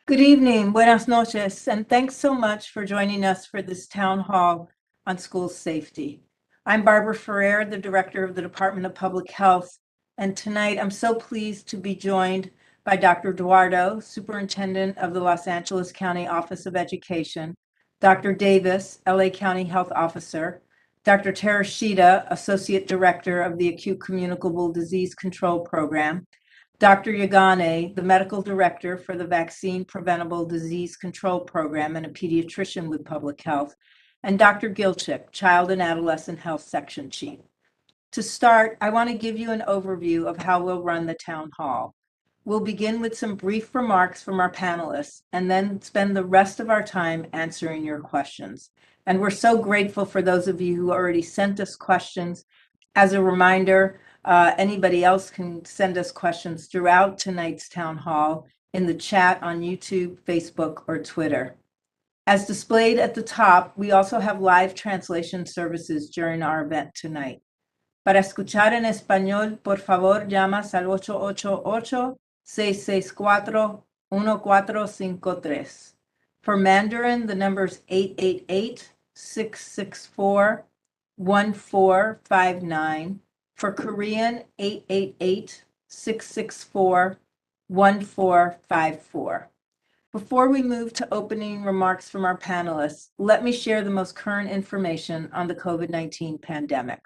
Good evening, buenas noches, and thanks so much for joining us for this town hall on school safety. I'm Barbara Ferrer, the Director of the Department of Public Health, and tonight I'm so pleased to be joined by Dr. Duardo, Superintendent of the Los Angeles County Office of Education, Dr. Davis, LA County Health Officer, Dr. Terashita, Associate Director of the Acute Communicable Disease Control Program, Dr. Yagane, the medical director for the Vaccine Preventable Disease Control Program and a pediatrician with public health, and Dr. Gilchick, Child and Adolescent Health Section Chief. To start, I want to give you an overview of how we'll run the town hall. We'll begin with some brief remarks from our panelists and then spend the rest of our time answering your questions. And we're so grateful for those of you who already sent us questions. As a reminder, anybody else can send us questions throughout tonight's town hall in the chat on YouTube, Facebook, or Twitter. As displayed at the top, we also have live translation services during our event tonight. Para escuchar en español, por favor, llamas al 888-664-1453. For Mandarin, the number is 888-664-1459. For Korean, 888-664-1454. Before we move to opening remarks from our panelists, let me share the most current information on the COVID-19 pandemic.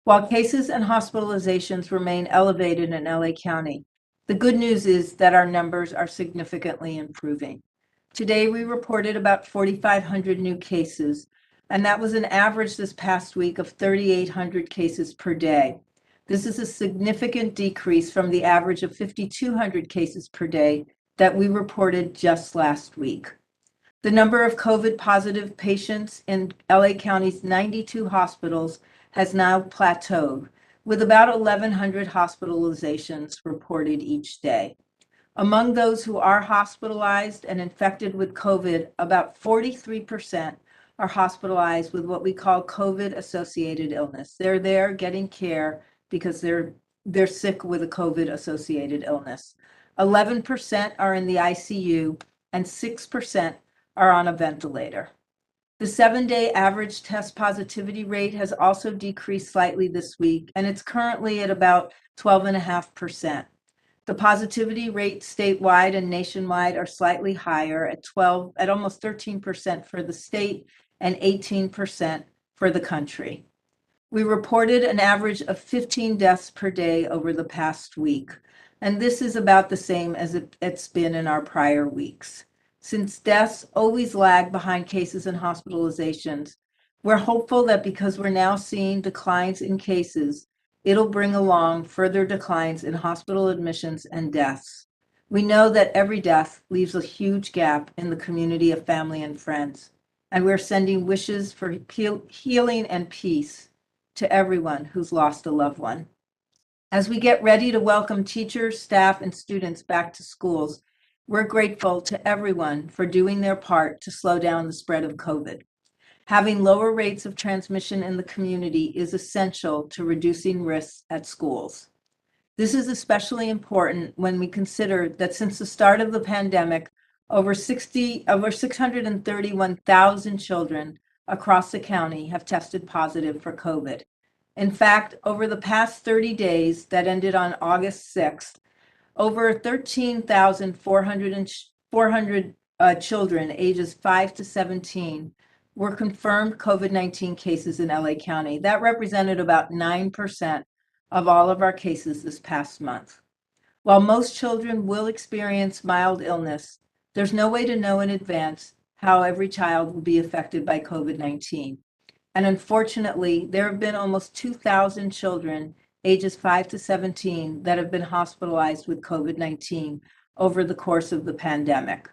While cases and hospitalizations remain elevated in LA County, the good news is that our numbers are significantly improving. Today, we reported about 4,500 new cases, and that was an average this past week of 3,800 cases per day. This is a significant decrease from the average of 5,200 cases per day that we reported just last week. The number of COVID positive patients in LA County's 92 hospitals has now plateaued, with about 1,100 hospitalizations reported each day. Among those who are hospitalized and infected with COVID, about 43% are hospitalized with what we call COVID-associated illness. They're there getting care because they're sick with a COVID-associated illness. 11% are in the ICU, and 6% are on a ventilator. The 7-day average test positivity rate has also decreased slightly this week, and it's currently at about 12.5%. The positivity rates statewide and nationwide are slightly higher at almost 13% for the state and 18% for the country. We reported an average of 15 deaths per day over the past week, and this is about the same as it's been in our prior weeks. Since deaths always lag behind cases and hospitalizations, we're hopeful that because we're now seeing declines in cases, it'll bring along further declines in hospital admissions and deaths. We know that every death leaves a huge gap in the community of family and friends, and we're sending wishes for healing and peace to everyone who's lost a loved one. As we get ready to welcome teachers, staff, and students back to schools, we're grateful to everyone for doing their part to slow down the spread of COVID. Having lower rates of transmission in the community is essential to reducing risks at schools. This is especially important when we consider that since the start of the pandemic, over 631,000 children across the county have tested positive for COVID. In fact, over the past 30 days that ended on August 6th, over 13,400 children ages 5 to 17 were confirmed COVID-19 cases in LA County. That represented about 9% of all of our cases this past month. While most children will experience mild illness, there's no way to know in advance how every child will be affected by COVID-19. And unfortunately, there have been almost 2,000 children ages 5 to 17 that have been hospitalized with COVID-19 over the course of the pandemic.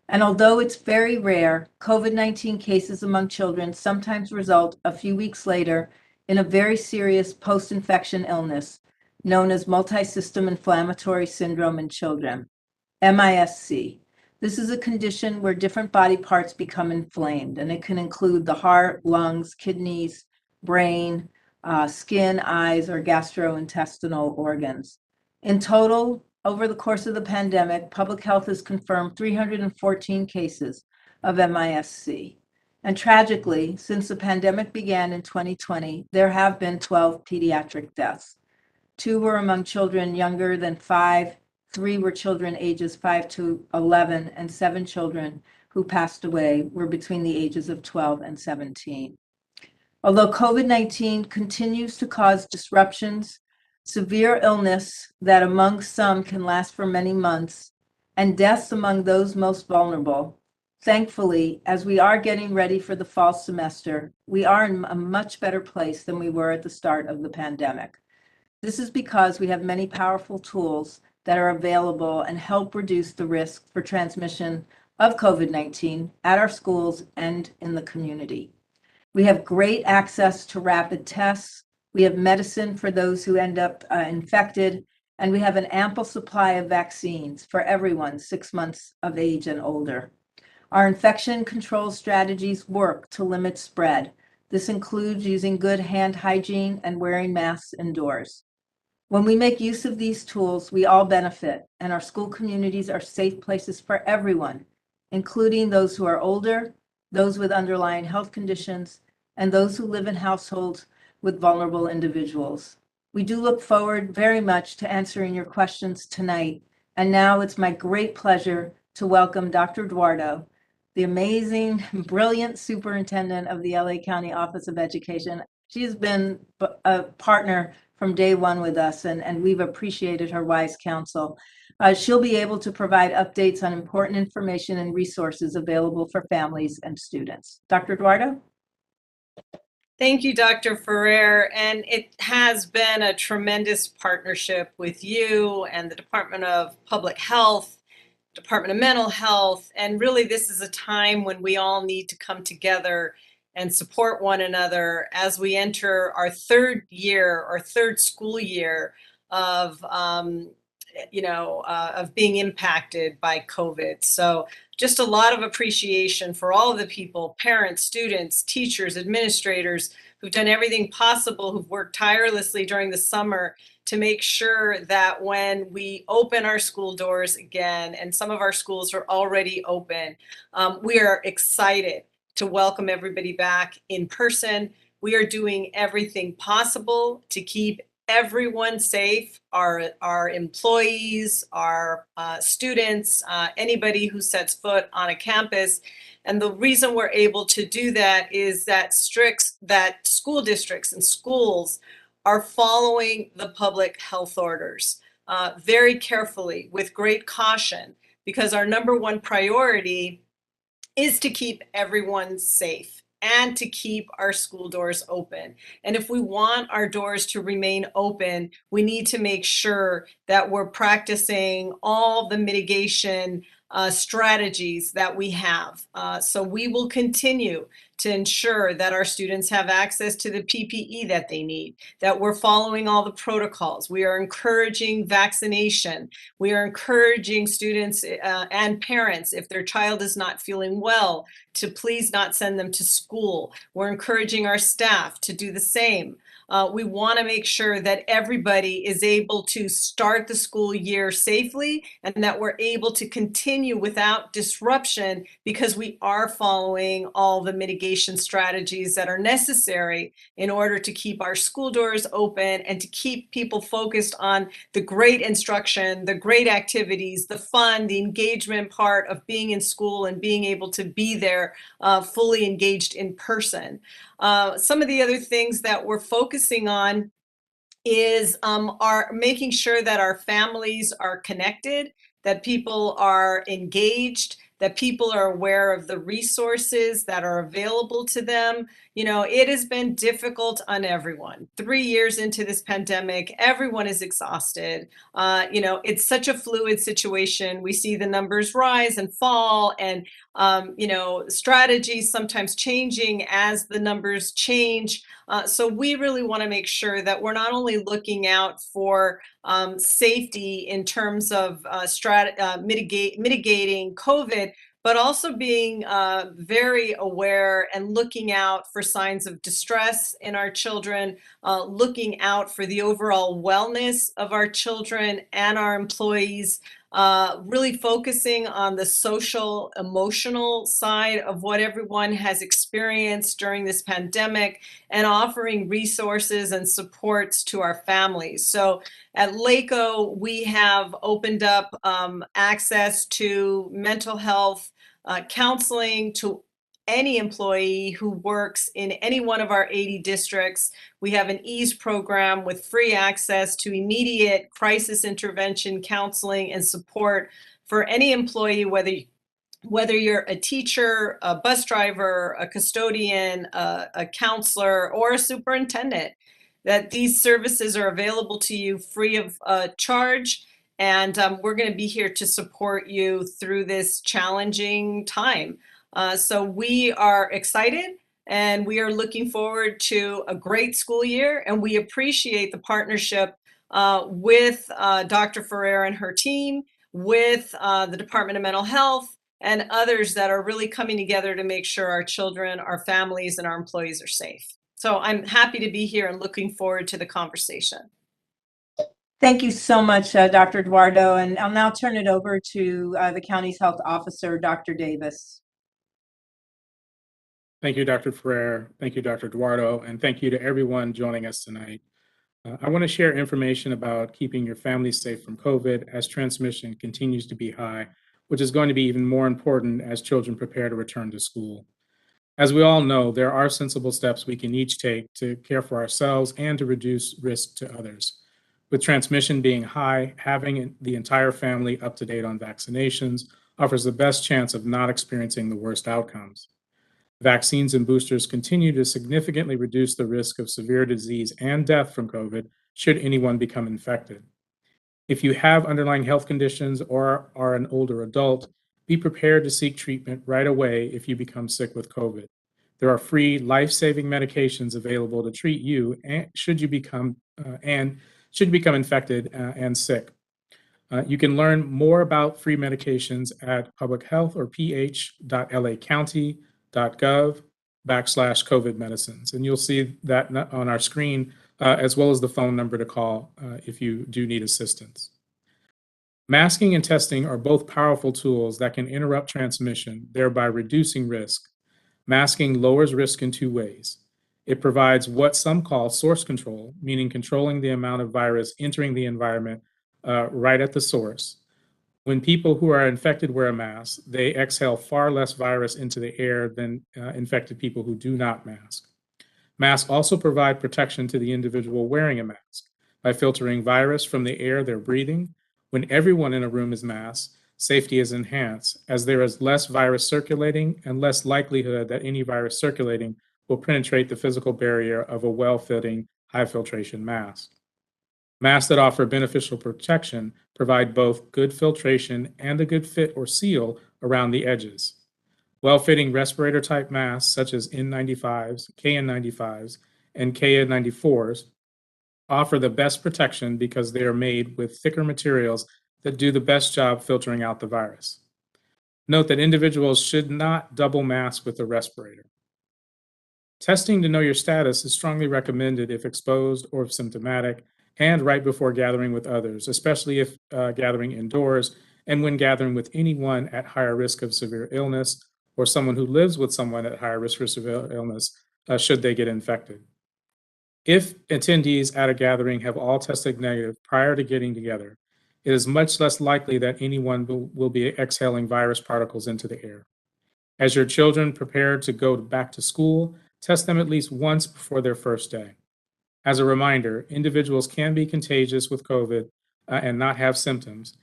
And although it's very rare, COVID-19 cases among children sometimes result a few weeks later in a very serious post-infection illness known as multisystem inflammatory syndrome in children, MISC. This is a condition where different body parts become inflamed, and it can include the heart, lungs, kidneys, brain, skin, eyes, or gastrointestinal organs. In total, over the course of the pandemic, public health has confirmed 314 cases of MIS-C. And tragically, since the pandemic began in 2020, there have been 12 pediatric deaths. 2 were among children younger than 5, 3 were children ages 5 to 11, and 7 children who passed away were between the ages of 12 and 17. Although COVID-19 continues to cause disruptions, severe illness that among some can last for many months, and deaths among those most vulnerable, thankfully, as we are getting ready for the fall semester, we are in a much better place than we were at the start of the pandemic. This is because we have many powerful tools that are available and help reduce the risk for transmission of COVID-19 at our schools and in the community. We have great access to rapid tests. We have medicine for those who end up infected, and we have an ample supply of vaccines for everyone 6 months of age and older. Our infection control strategies work to limit spread. This includes using good hand hygiene and wearing masks indoors. When we make use of these tools, we all benefit, and our school communities are safe places for everyone, including those who are older, those with underlying health conditions, and those who live in households with vulnerable individuals. We do look forward very much to answering your questions tonight. And now it's my great pleasure to welcome Dr. Duardo, the amazing, brilliant superintendent of the LA County Office of Education. She has been a partner from day one with us, and we've appreciated her wise counsel. She'll be able to provide updates on important information and resources available for families and students. Dr. Duardo? Thank you, Dr. Ferrer. And it has been a tremendous partnership with you and the Department of Public Health, Department of Mental Health. And really, this is a time when we all need to come together and support one another as we enter our third school year of being impacted by COVID. So just a lot of appreciation for all of the people, parents, students, teachers, administrators, who've done everything possible, who've worked tirelessly during the summer to make sure that when we open our school doors again, and some of our schools are already open, we are excited to welcome everybody back in person. We are doing everything possible to keep everyone safe, our employees, our students, anybody who sets foot on a campus. And the reason we're able to do that is that school districts and schools are following the public health orders very carefully with great caution, because our number one priority is to keep everyone safe and to keep our school doors open. And if we want our doors to remain open, we need to make sure that we're practicing all the mitigation strategies that we have. So we will continue to ensure that our students have access to the PPE that they need, that we're following all the protocols. We are encouraging vaccination. We are encouraging students and parents, if their child is not feeling well, to please not send them to school. We're encouraging our staff to do the same. We want to make sure that everybody is able to start the school year safely and that we're able to continue without disruption, because we are following all the mitigation strategies that are necessary in order to keep our school doors open and to keep people focused on the great instruction, the great activities, the fun, the engagement part of being in school and being able to be there fully engaged in person. Some of the other things that we're focusing on is are making sure that our families are connected, that people are engaged, that people are aware of the resources that are available to them. You know, it has been difficult on everyone. 3 years into this pandemic, everyone is exhausted. It's such a fluid situation. We see the numbers rise and fall, and strategies sometimes changing as the numbers change. So we really want to make sure that we're not only looking out for safety in terms of mitigating COVID, but also being very aware and looking out for signs of distress in our children, looking out for the overall wellness of our children and our employees, really focusing on the social, emotional side of what everyone has experienced during this pandemic, and offering resources and supports to our families. So at LACO, we have opened up access to mental health counseling to any employee who works in any one of our 80 districts. We have an EASE program with free access to immediate crisis intervention counseling and support for any employee, whether you're a teacher, a bus driver, a custodian, a counselor, or a superintendent, that these services are available to you free of charge. And we're going to be here to support you through this challenging time. So we are excited and we are looking forward to a great school year. And we appreciate the partnership with Dr. Ferrer and her team, with the Department of Mental Health, and others that are really coming together to make sure our children, our families, and our employees are safe. So I'm happy to be here and looking forward to the conversation. Thank you so much, Dr. Duardo. And I'll now turn it over to the county's health officer, Dr. Davis. Thank you, Dr. Ferrer. Thank you, Dr. Duardo. And thank you to everyone joining us tonight. I want to share information about keeping your family safe from COVID as transmission continues to be high, which is going to be even more important as children prepare to return to school. As we all know, there are sensible steps we can each take to care for ourselves and to reduce risk to others. With transmission being high, having the entire family up to date on vaccinations offers the best chance of not experiencing the worst outcomes. Vaccines and boosters continue to significantly reduce the risk of severe disease and death from COVID should anyone become infected. If you have underlying health conditions or are an older adult, be prepared to seek treatment right away if you become sick with COVID. There are free life-saving medications available to treat you should you become infected and sick. You can learn more about free medications at public health or ph.lacounty.gov/COVID medicines. And you'll see that on our screen, as well as the phone number to call if you do need assistance. Masking and testing are both powerful tools that can interrupt transmission, thereby reducing risk. Masking lowers risk in two ways. It provides what some call source control, meaning controlling the amount of virus entering the environment right at the source. When people who are infected wear a mask, they exhale far less virus into the air than infected people who do not mask. Masks also provide protection to the individual wearing a mask by filtering virus from the air they're breathing. When everyone in a room is masked, safety is enhanced as there is less virus circulating and less likelihood that any virus circulating will penetrate the physical barrier of a well-fitting, high-filtration mask. Masks that offer beneficial protection provide both good filtration and a good fit or seal around the edges. Well-fitting respirator-type masks such as N95s, KN95s, and KN94s offer the best protection because they are made with thicker materials that do the best job filtering out the virus. Note that individuals should not double mask with a respirator. Testing to know your status is strongly recommended if exposed or if symptomatic, and right before gathering with others, especially if gathering indoors and when gathering with anyone at higher risk of severe illness or someone who lives with someone at higher risk for severe illness should they get infected. If attendees at a gathering have all tested negative prior to getting together, it is much less likely that anyone will be exhaling virus particles into the air. As your children prepare to go back to school, test them at least once before their first day. As a reminder, individuals can be contagious with COVID and not have symptoms.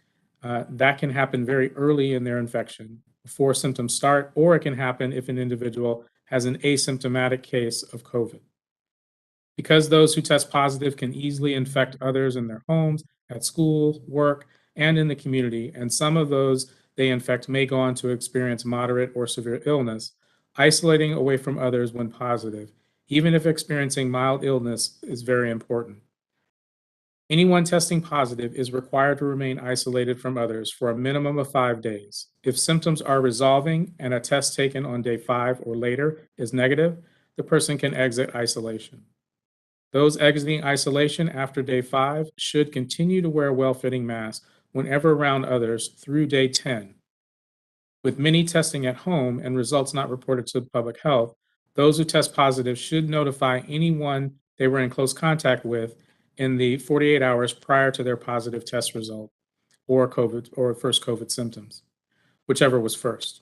That can happen very early in their infection, before symptoms start, or it can happen if an individual has an asymptomatic case of COVID. Because those who test positive can easily infect others in their homes, at school, work, and in the community, and some of those they infect may go on to experience moderate or severe illness, isolating away from others when positive, even if experiencing mild illness, is very important. Anyone testing positive is required to remain isolated from others for a minimum of 5 days. If symptoms are resolving and a test taken on day 5 or later is negative, the person can exit isolation. Those exiting isolation after day 5 should continue to wear well-fitting masks whenever around others through day 10. With many testing at home and results not reported to public health, those who test positive should notify anyone they were in close contact with in the 48 hours prior to their positive test result or COVID or first COVID symptoms, whichever was first.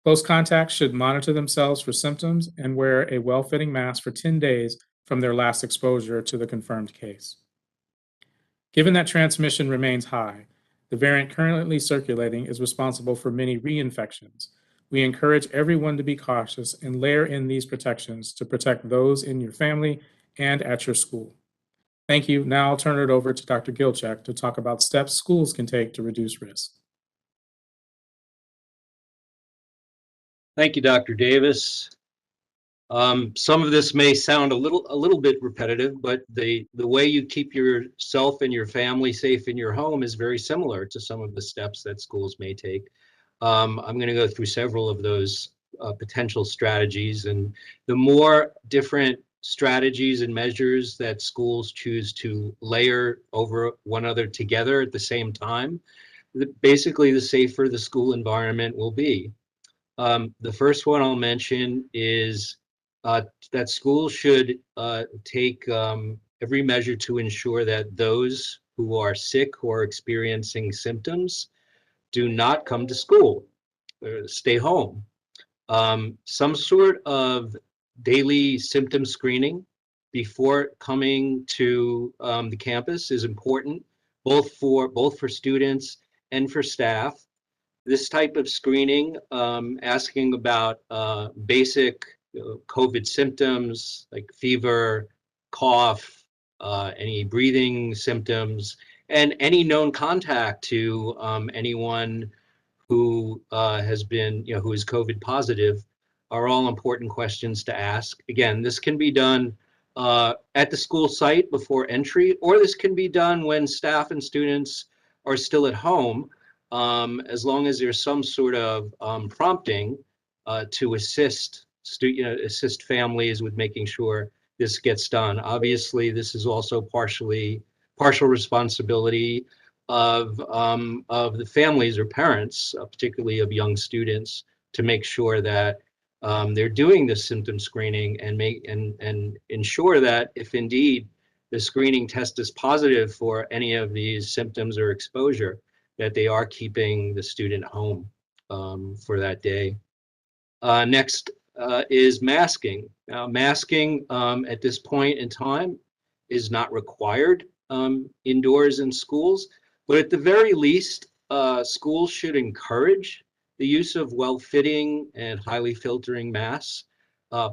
Close contacts should monitor themselves for symptoms and wear a well-fitting mask for 10 days from their last exposure to the confirmed case. Given that transmission remains high, the variant currently circulating is responsible for many reinfections. We encourage everyone to be cautious and layer in these protections to protect those in your family and at your school. Thank you. Now I'll turn it over to Dr. Gilchek to talk about steps schools can take to reduce risk. Thank you, Dr. Davis. Some of this may sound a little bit repetitive, but the way you keep yourself and your family safe in your home is very similar to some of the steps that schools may take. I'm going to go through several of those potential strategies, and the more different strategies and measures that schools choose to layer over one another together at the same time, basically the safer the school environment will be. The first one I'll mention is that schools should take every measure to ensure that those who are sick or experiencing symptoms do not come to school, stay home. Some sort of daily symptom screening before coming to the campus is important, both for students and for staff. This type of screening, asking about basic COVID symptoms like fever, cough, any breathing symptoms, and any known contact to anyone who has been, who is COVID positive, are all important questions to ask. Again, this can be done at the school site before entry, or this can be done when staff and students are still at home, as long as there's some sort of prompting to assist families with making sure this gets done. Obviously, this is also partial responsibility of the families or parents, particularly of young students, to make sure that they're doing this symptom screening and ensure that if indeed the screening test is positive for any of these symptoms or exposure, that they are keeping the student home for that day. Next is masking. Now, masking at this point in time is not required indoors in schools, but at the very least, schools should encourage the use of well-fitting and highly filtering masks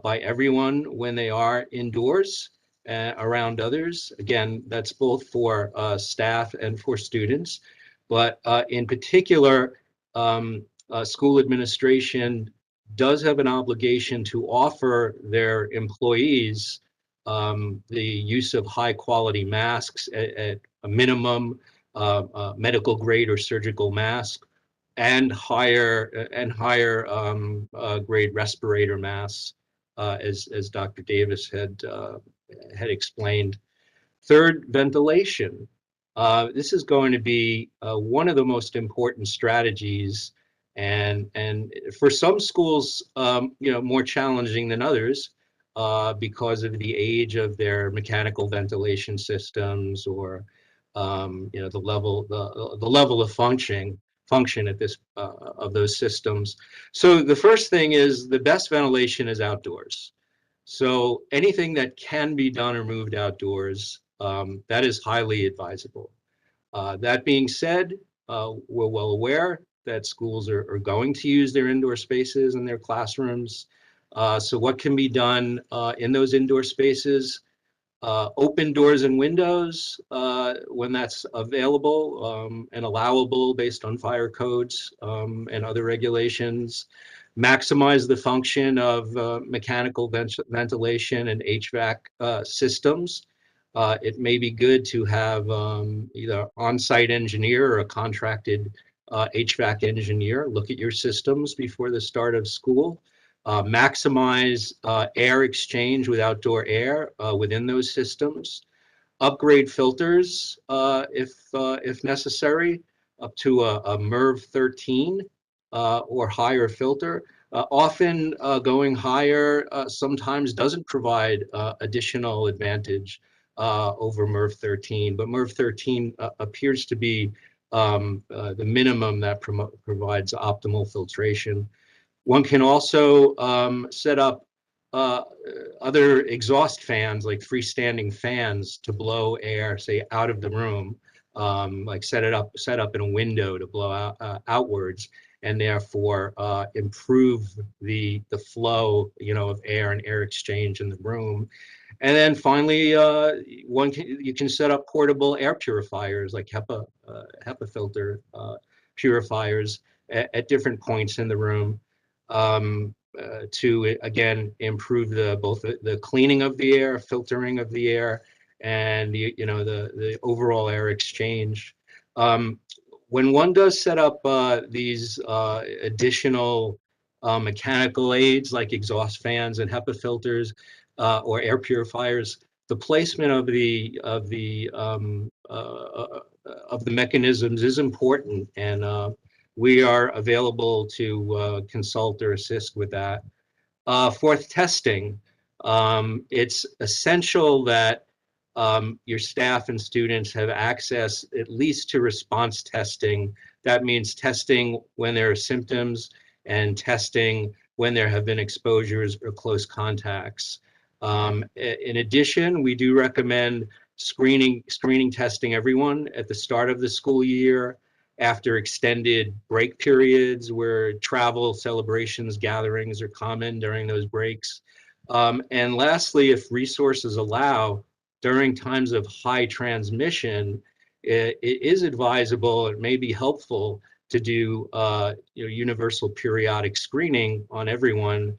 by everyone when they are indoors around others. Again, that's both for staff and for students, but in particular, school administration does have an obligation to offer their employees the use of high quality masks at a minimum, medical grade or surgical mask, and higher grade respirator masks, as Dr. Davis had explained. Third, ventilation. This is going to be one of the most important strategies, and for some schools, more challenging than others because of the age of their mechanical ventilation systems or the level of function at this of those systems. So the first thing is the best ventilation is outdoors. So anything that can be done or moved outdoors, that is highly advisable. That being said, we're well aware that schools are going to use their indoor spaces in their classrooms. So what can be done in those indoor spaces? Open doors and windows when that's available and allowable based on fire codes and other regulations. Maximize the function of mechanical ventilation and HVAC systems it may be good to have either on-site engineer or a contracted HVAC engineer look at your systems before the start of school. Maximize air exchange with outdoor air within those systems. Upgrade filters if necessary, up to a MERV 13 or higher filter. Often going higher sometimes doesn't provide additional advantage over MERV 13, but MERV 13 appears to be the minimum that provides optimal filtration. One can also set up other exhaust fans, like freestanding fans, to blow air, say, out of the room, like set up in a window to blow out outwards, and therefore improve the flow, of air and air exchange in the room. And then finally, you can set up portable air purifiers, like HEPA filter purifiers at different points in the room. To again improve both the cleaning of the air, filtering of the air, and the overall air exchange. When one does set up these additional mechanical aids like exhaust fans and HEPA filters or air purifiers, the placement of the mechanisms is important, and we are available to consult or assist with that. Fourth, testing. It's essential that your staff and students have access at least to response testing. That means testing when there are symptoms and testing when there have been exposures or close contacts. In addition, we do recommend screening testing everyone at the start of the school year, after extended break periods where travel, celebrations, gatherings are common during those breaks. And lastly, if resources allow, during times of high transmission, it is advisable, it may be helpful to do universal periodic screening on everyone,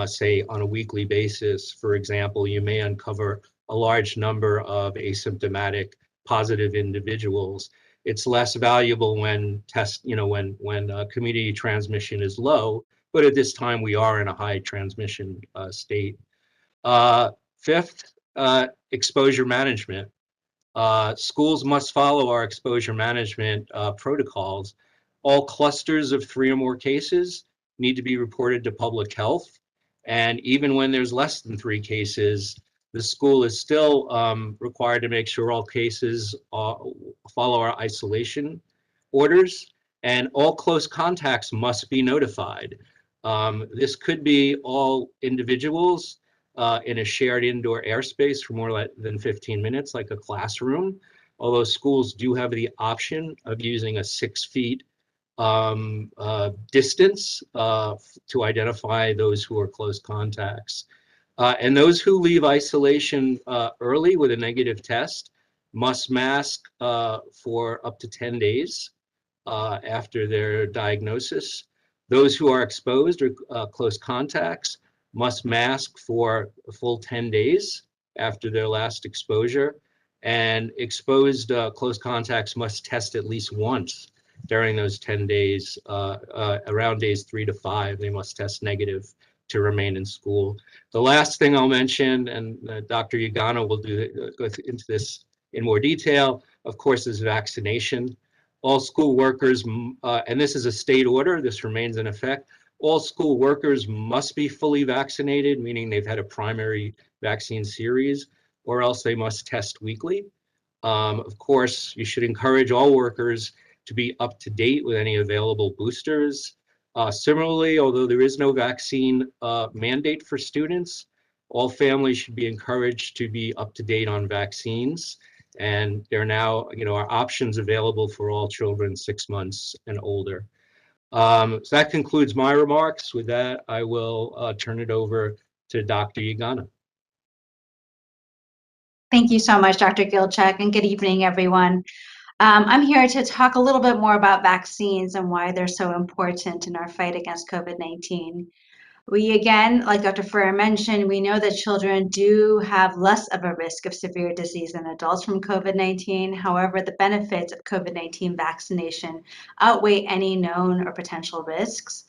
say on a weekly basis. For example, you may uncover a large number of asymptomatic positive individuals. It's less valuable when community transmission is low, but at this time we are in a high transmission state. Fifth, exposure management. Schools must follow our exposure management protocols. All clusters of 3 or more cases need to be reported to public health. And even when there's less than 3 cases, the school is still required to make sure all cases follow our isolation orders, and all close contacts must be notified. This could be all individuals in a shared indoor airspace for more than 15 minutes, like a classroom, although schools do have the option of using a 6 feet distance to identify those who are close contacts. And those who leave isolation early with a negative test must mask for up to 10 days after their diagnosis. Those who are exposed or close contacts must mask for a full 10 days after their last exposure. And exposed close contacts must test at least once during those 10 days. Around days 3 to 5, they must test negative to remain in school. The last thing I'll mention, and Dr. Yagana will go into this in more detail, of course, is vaccination. All school workers, and this is a state order, this remains in effect, all school workers must be fully vaccinated, meaning they've had a primary vaccine series, or else they must test weekly. Of course, you should encourage all workers to be up to date with any available boosters. Similarly, although there is no vaccine mandate for students, all families should be encouraged to be up to date on vaccines. And there are now, are options available for all children 6 months and older. So that concludes my remarks. With that, I will turn it over to Dr. Yagana. Thank you so much, Dr. Gilchuk, and good evening, everyone. I'm here to talk a little bit more about vaccines and why they're so important in our fight against COVID-19. We, again, like Dr. Ferrer mentioned, we know that children do have less of a risk of severe disease than adults from COVID-19. However, the benefits of COVID-19 vaccination outweigh any known or potential risks.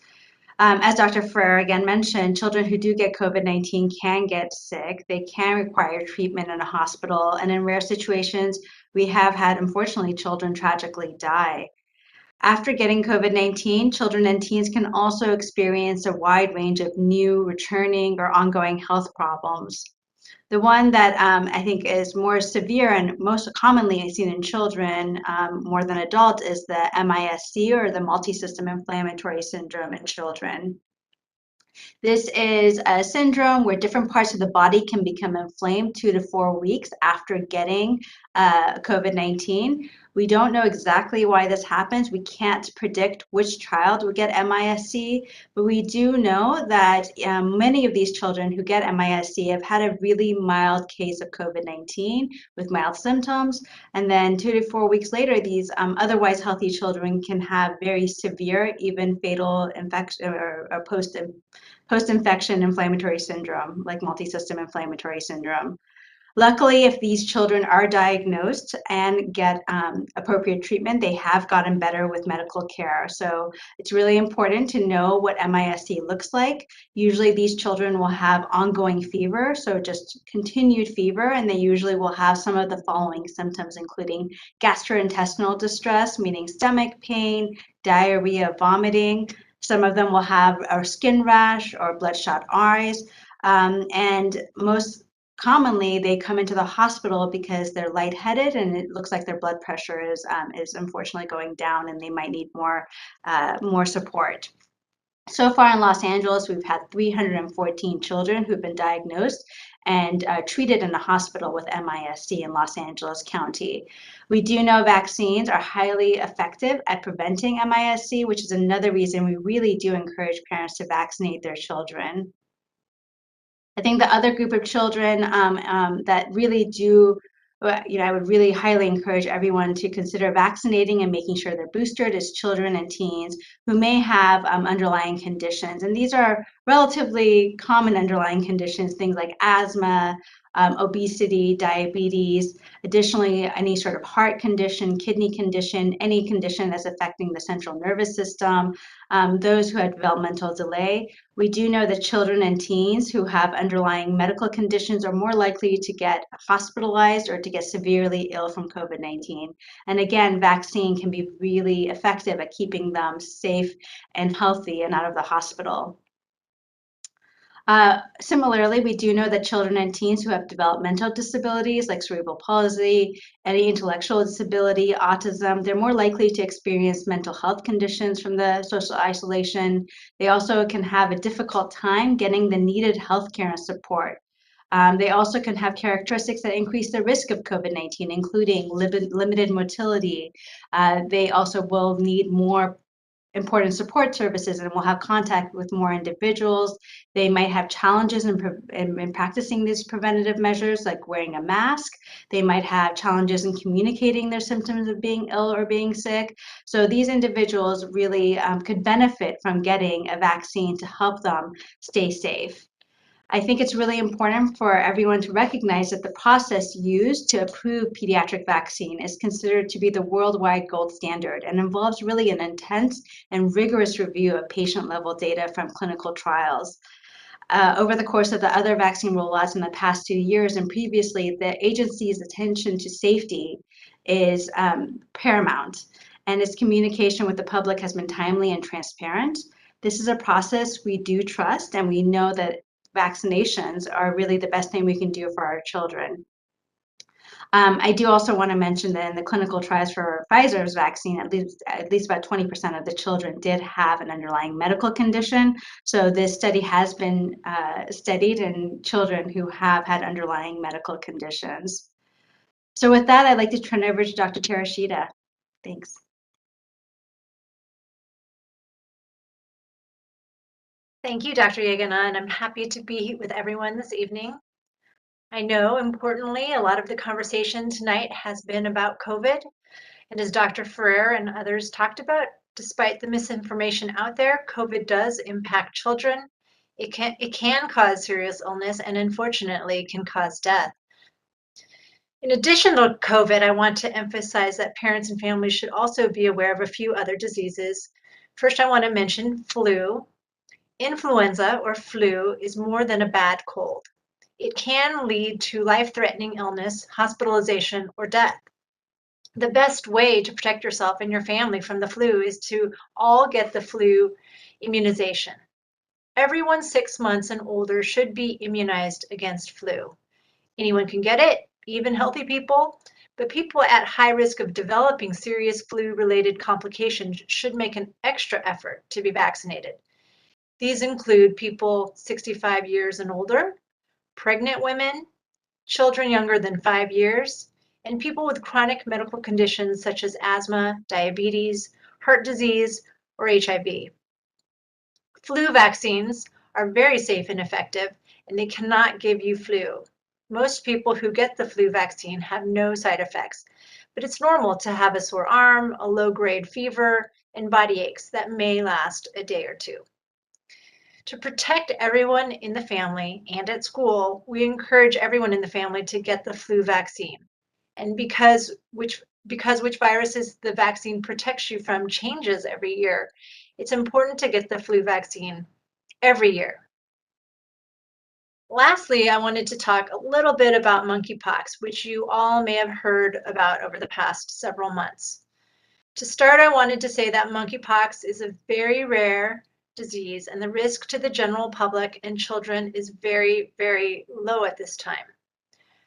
As Dr. Ferrer again mentioned, children who do get COVID-19 can get sick. They can require treatment in a hospital. And in rare situations, we have had, unfortunately, children tragically die. After getting COVID-19, children and teens can also experience a wide range of new, returning, or ongoing health problems. The one that I think is more severe and most commonly seen in children more than adults is the MIS-C, or the multisystem inflammatory syndrome in children. This is a syndrome where different parts of the body can become inflamed 2 to 4 weeks after getting COVID-19. We don't know exactly why this happens. We can't predict which child will get MIS-C, but we do know that many of these children who get MIS-C have had a really mild case of COVID-19 with mild symptoms. And then 2 to 4 weeks later, these otherwise healthy children can have very severe, even fatal infection or post-infection inflammatory syndrome, like multisystem inflammatory syndrome. Luckily, if these children are diagnosed and get appropriate treatment, they have gotten better with medical care. So it's really important to know what MIS-C looks like. Usually these children will have ongoing fever, so just continued fever, and they usually will have some of the following symptoms, including gastrointestinal distress, meaning stomach pain, diarrhea, vomiting. Some of them will have a skin rash or bloodshot eyes, and most commonly they come into the hospital because they're lightheaded and it looks like their blood pressure is unfortunately going down, and they might need more support. So far in Los Angeles, we've had 314 children who've been diagnosed and treated in the hospital with MIS-C in Los Angeles County. We do know vaccines are highly effective at preventing MIS-C, which is another reason we really do encourage parents to vaccinate their children. I think the other group of children that really do, I would really highly encourage everyone to consider vaccinating and making sure they're boosted is children and teens who may have underlying conditions. And these are relatively common underlying conditions, things like asthma, obesity, diabetes, additionally, any sort of heart condition, kidney condition, any condition that's affecting the central nervous system, those who have developmental delay. We do know that children and teens who have underlying medical conditions are more likely to get hospitalized or to get severely ill from COVID-19. And again, vaccine can be really effective at keeping them safe and healthy and out of the hospital. Similarly, we do know that children and teens who have developmental disabilities like cerebral palsy, any intellectual disability, autism, they're more likely to experience mental health conditions from the social isolation. They also can have a difficult time getting the needed healthcare and support. They also can have characteristics that increase the risk of COVID-19, including limited motility. They also will need more important support services and will have contact with more individuals. They might have challenges in practicing these preventative measures, like wearing a mask. They might have challenges in communicating their symptoms of being ill or being sick. So these individuals really could benefit from getting a vaccine to help them stay safe. I think it's really important for everyone to recognize that the process used to approve pediatric vaccine is considered to be the worldwide gold standard and involves really an intense and rigorous review of patient-level data from clinical trials. Over the course of the other vaccine rollouts in the past 2 years and previously, the agency's attention to safety is paramount, and its communication with the public has been timely and transparent. This is a process we do trust, and we know that vaccinations are really the best thing we can do for our children. I do also want to mention that in the clinical trials for Pfizer's vaccine, at least about 20% of the children did have an underlying medical condition. So this study has been studied in children who have had underlying medical conditions. So with that, I'd like to turn over to Dr. Terashita. Thanks. Thank you, Dr. Yagana, and I'm happy to be with everyone this evening. I know, importantly, a lot of the conversation tonight has been about COVID, and as Dr. Ferrer and others talked about, despite the misinformation out there, COVID does impact children. It can cause serious illness and unfortunately can cause death. In addition to COVID, I want to emphasize that parents and families should also be aware of a few other diseases. First, I want to mention flu. Influenza or flu is more than a bad cold. It can lead to life-threatening illness, hospitalization, or death. The best way to protect yourself and your family from the flu is to all get the flu immunization. Everyone 6 months and older should be immunized against flu. Anyone can get it, even healthy people, but people at high risk of developing serious flu-related complications should make an extra effort to be vaccinated. These include people 65 years and older, pregnant women, children younger than 5 years, and people with chronic medical conditions such as asthma, diabetes, heart disease, or HIV. Flu vaccines are very safe and effective, and they cannot give you flu. Most people who get the flu vaccine have no side effects, but it's normal to have a sore arm, a low-grade fever, and body aches that may last a day or two. To protect everyone in the family and at school, we encourage everyone in the family to get the flu vaccine. And because which viruses the vaccine protects you from changes every year, it's important to get the flu vaccine every year. Lastly, I wanted to talk a little bit about monkeypox, which you all may have heard about over the past several months. To start, I wanted to say that monkeypox is a very rare disease, and the risk to the general public and children is very, very low at this time.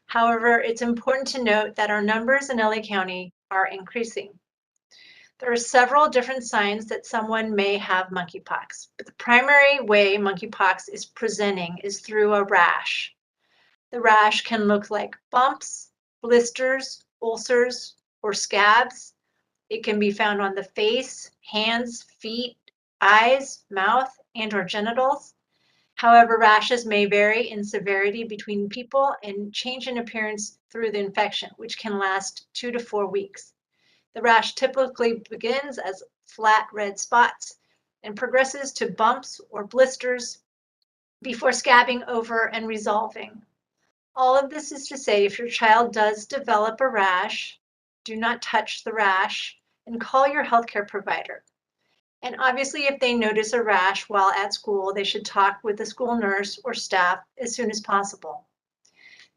However, it's important to note that our numbers in LA County are increasing. There are several different signs that someone may have monkeypox, but the primary way monkeypox is presenting is through a rash. The rash can look like bumps, blisters, ulcers, or scabs. It can be found on the face, hands, feet, eyes, mouth, and/or genitals. However, rashes may vary in severity between people and change in appearance through the infection, which can last 2 to 4 weeks. The rash typically begins as flat red spots and progresses to bumps or blisters before scabbing over and resolving. All of this is to say, if your child does develop a rash, do not touch the rash and call your healthcare provider. And obviously, if they notice a rash while at school, they should talk with the school nurse or staff as soon as possible.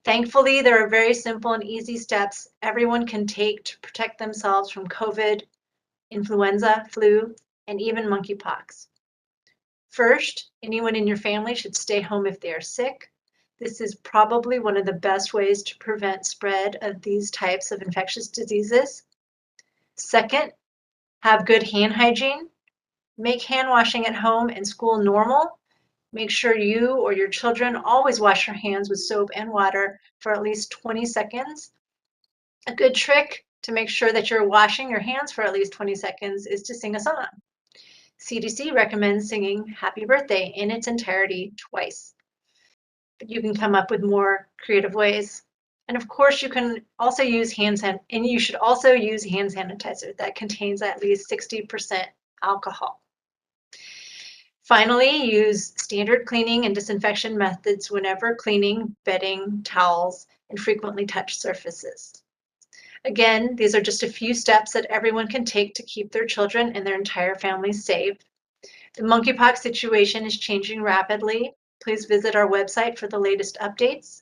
Thankfully, there are very simple and easy steps everyone can take to protect themselves from COVID, influenza, flu, and even monkeypox. First, anyone in your family should stay home if they are sick. This is probably one of the best ways to prevent spread of these types of infectious diseases. Second, have good hand hygiene. Make hand washing at home and school normal. Make sure you or your children always wash your hands with soap and water for at least 20 seconds. A good trick to make sure that you're washing your hands for at least 20 seconds is to sing a song. CDC recommends singing Happy Birthday in its entirety twice. But you can come up with more creative ways. And of course, you can also use you should also use hand sanitizer that contains at least 60% alcohol. Finally, use standard cleaning and disinfection methods whenever cleaning bedding, towels, and frequently touched surfaces. Again, these are just a few steps that everyone can take to keep their children and their entire family safe. The monkeypox situation is changing rapidly. Please visit our website for the latest updates.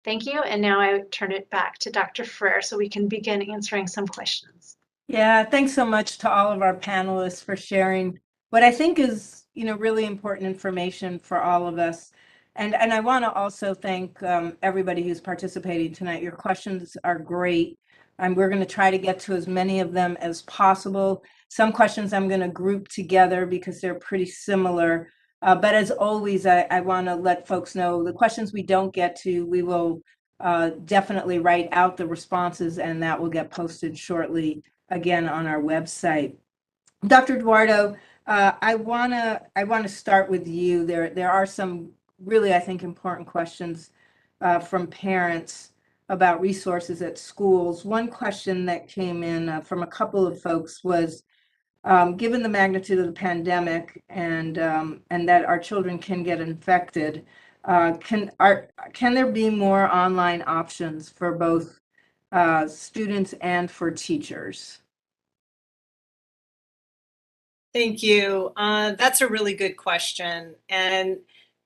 Thank you, and now I turn it back to Dr. Ferrer so we can begin answering some questions. Yeah, thanks so much to all of our panelists for sharing what I think is, really important information for all of us. And I want to also thank everybody who's participating tonight. Your questions are great. We're going to try to get to as many of them as possible. Some questions I'm going to group together because they're pretty similar. But as always, I want to let folks know the questions we don't get to, we will definitely write out the responses, and that will get posted shortly again on our website. Dr. Duardo, I wanna start with you. There are some really, I think, important questions from parents about resources at schools. One question that came in from a couple of folks was, Given the magnitude of the pandemic and that our children can get infected, can there be more online options for both students and for teachers? Thank you. That's a really good question. And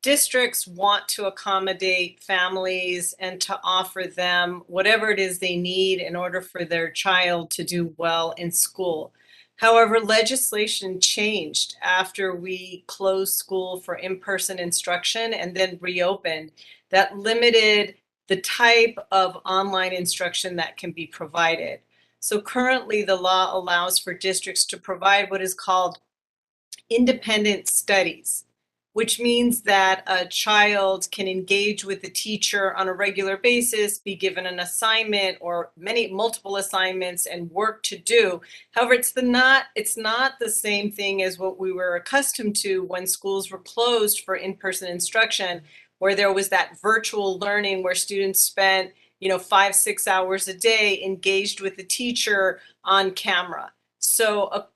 districts want to accommodate families and to offer them whatever it is they need in order for their child to do well in school. However, legislation changed after we closed school for in-person instruction and then reopened that limited the type of online instruction that can be provided. So currently, the law allows for districts to provide what is called independent studies, which means that a child can engage with the teacher on a regular basis, be given an assignment or multiple assignments and work to do. However, it's not the same thing as what we were accustomed to when schools were closed for in-person instruction, where there was that virtual learning where students spent 5-6 hours a day engaged with the teacher on camera. So,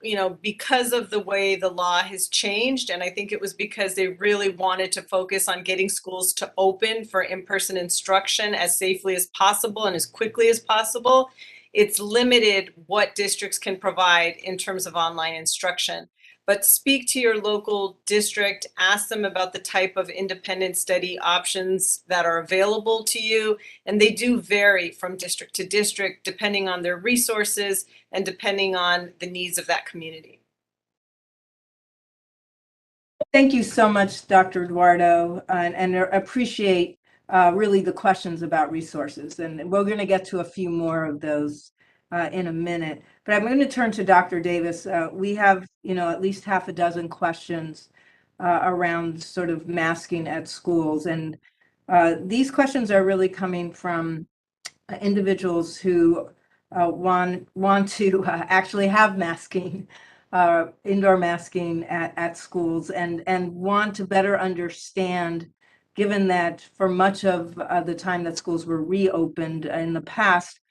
because of the way the law has changed, and I think it was because they really wanted to focus on getting schools to open for in-person instruction as safely as possible and as quickly as possible, it's limited what districts can provide in terms of online instruction. But speak to your local district, ask them about the type of independent study options that are available to you. And they do vary from district to district, depending on their resources and depending on the needs of that community. Thank you so much, Dr. Duardo, and appreciate really the questions about resources. And we're going to get to a few more of those in a minute. But I'm going to turn to Dr. Davis. We have, at least half a dozen questions around sort of masking at schools. And these questions are really coming from individuals who want to actually have masking, indoor masking at schools, and want to better understand, given that for much of the time that schools were reopened in the past,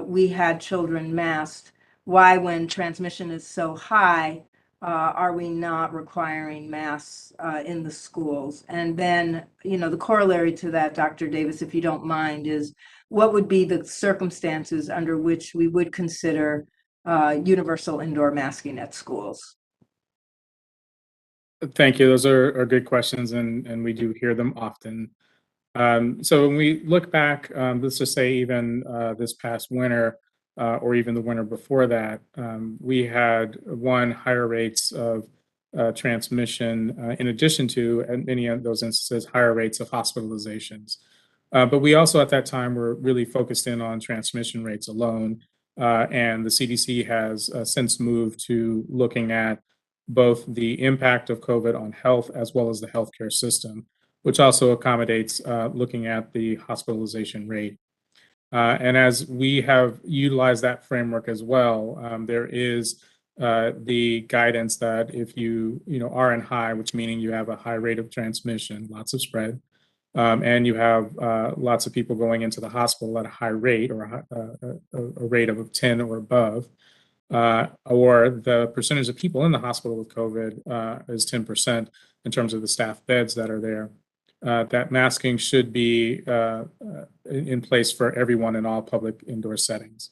we had children masked. Why, when transmission is so high, are we not requiring masks in the schools? And then, the corollary to that, Dr. Davis, if you don't mind, is what would be the circumstances under which we would consider universal indoor masking at schools? Thank you. Those are good questions, and we do hear them often. So when we look back, let's just say even this past winter, or even the winter before that, we had higher rates of transmission, in addition to, in many of those instances, higher rates of hospitalizations. But we also at that time were really focused in on transmission rates alone, and the CDC has since moved to looking at both the impact of COVID on health as well as the healthcare system, which also accommodates looking at the hospitalization rate. And as we have utilized that framework as well, there is the guidance that if you are in high, which meaning you have a high rate of transmission, lots of spread, and you have lots of people going into the hospital at a high rate or a rate of 10 or above, or the percentage of people in the hospital with COVID is 10% in terms of the staff beds that are there. That masking should be in place for everyone in all public indoor settings.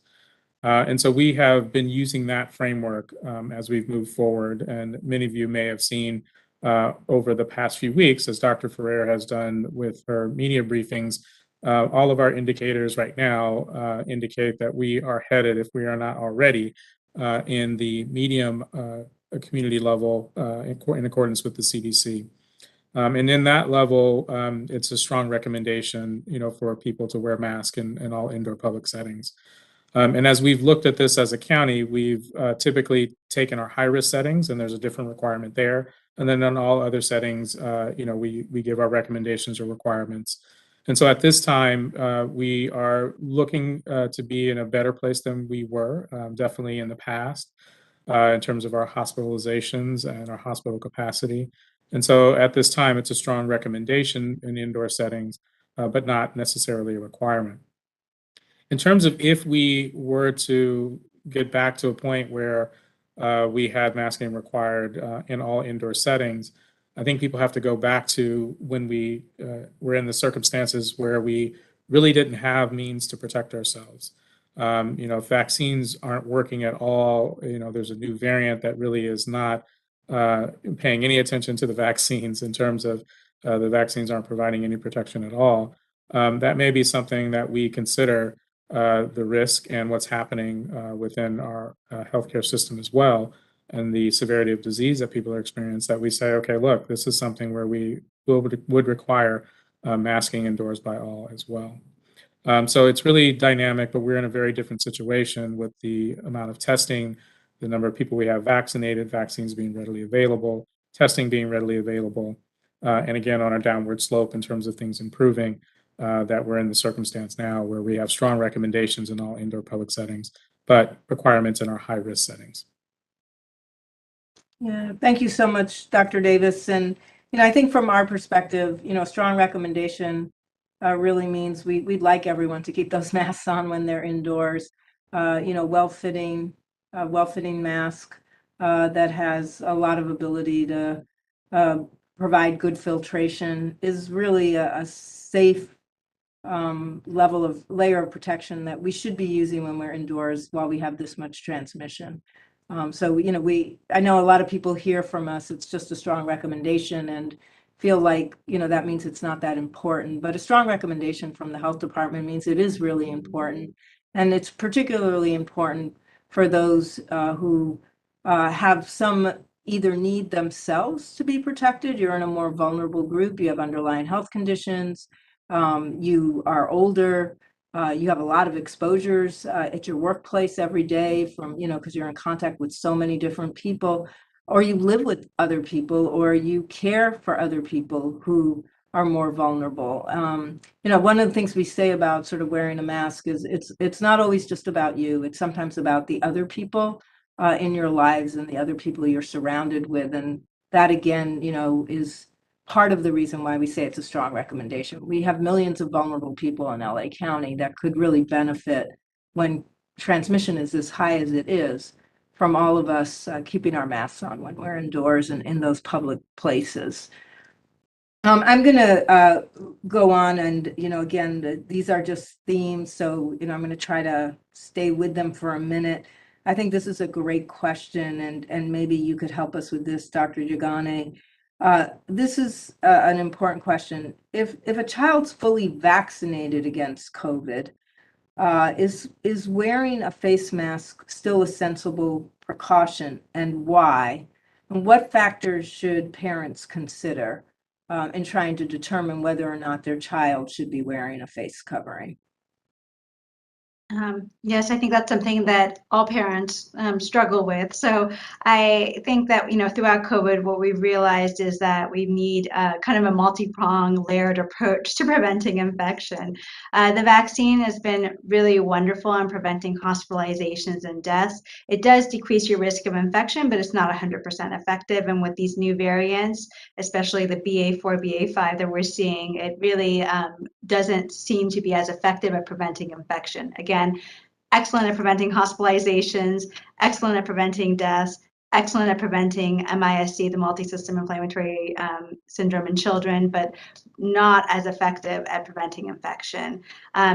And so we have been using that framework as we've moved forward. And many of you may have seen over the past few weeks, as Dr. Ferrer has done with her media briefings, all of our indicators right now indicate that we are headed, if we are not already, in the medium community level in accordance with the CDC. And in that level, it's a strong recommendation, for people to wear masks in all indoor public settings. And as we've looked at this as a county, we've typically taken our high-risk settings, and there's a different requirement there. And then on all other settings, we give our recommendations or requirements. And so at this time, we are looking to be in a better place than we were, definitely in the past, in terms of our hospitalizations and our hospital capacity. And so at this time, it's a strong recommendation in indoor settings, but not necessarily a requirement. In terms of if we were to get back to a point where we had masking required in all indoor settings. I think people have to go back to when we were in the circumstances where we really didn't have means to protect ourselves. If vaccines aren't working at all, there's a new variant that really is not paying any attention to the vaccines in terms of the vaccines aren't providing any protection at all. That may be something that we consider the risk and what's happening within our healthcare system as well, and the severity of disease that people are experiencing, that we say, okay, look, this is something where we would require masking indoors by all as well. So it's really dynamic, but we're in a very different situation with the amount of testing, the number of people we have vaccinated, vaccines being readily available, testing being readily available, and again, on a downward slope in terms of things improving, that we're in the circumstance now where we have strong recommendations in all indoor public settings, but requirements in our high-risk settings. Yeah, thank you so much, Dr. Davis. And, I think from our perspective, a strong recommendation really means we'd like everyone to keep those masks on when they're indoors. Well-fitting mask that has a lot of ability to provide good filtration is really a safe layer of protection that we should be using when we're indoors while we have this much transmission. So, I know a lot of people hear from us, it's just a strong recommendation and feel like, that means it's not that important. But a strong recommendation from the health department means it is really important. And it's particularly important for those who have some either need themselves to be protected. You're in a more vulnerable group, you have underlying health conditions, you are older, you have a lot of exposures at your workplace every day from, because you're in contact with so many different people, or you live with other people, or you care for other people who are more vulnerable. One of the things we say about sort of wearing a mask is it's not always just about you. It's sometimes about the other people in your lives and the other people you're surrounded with. And that, again, is part of the reason why we say it's a strong recommendation. We have millions of vulnerable people in LA County that could really benefit when transmission is as high as it is from all of us keeping our masks on when we're indoors and in those public places. I'm going to go on and, again, these are just themes. So, I'm going to try to stay with them for a minute. I think this is a great question, and maybe you could help us with this, Dr. Jagane. This is an important question. If a child's fully vaccinated against COVID, is wearing a face mask still a sensible precaution, and why? And what factors should parents consider in trying to determine whether or not their child should be wearing a face covering? Yes, I think that's something that all parents struggle with. So I think that, throughout COVID, what we've realized is that we need kind of a multi-pronged, layered approach to preventing infection. The vaccine has been really wonderful in preventing hospitalizations and deaths. It does decrease your risk of infection, but it's not 100% effective. And with these new variants, especially the BA4, BA5 that we're seeing, it really doesn't seem to be as effective at preventing infection. Again, excellent at preventing hospitalizations, excellent at preventing deaths, excellent at preventing MISC, the multi-system inflammatory syndrome in children, but not as effective at preventing infection.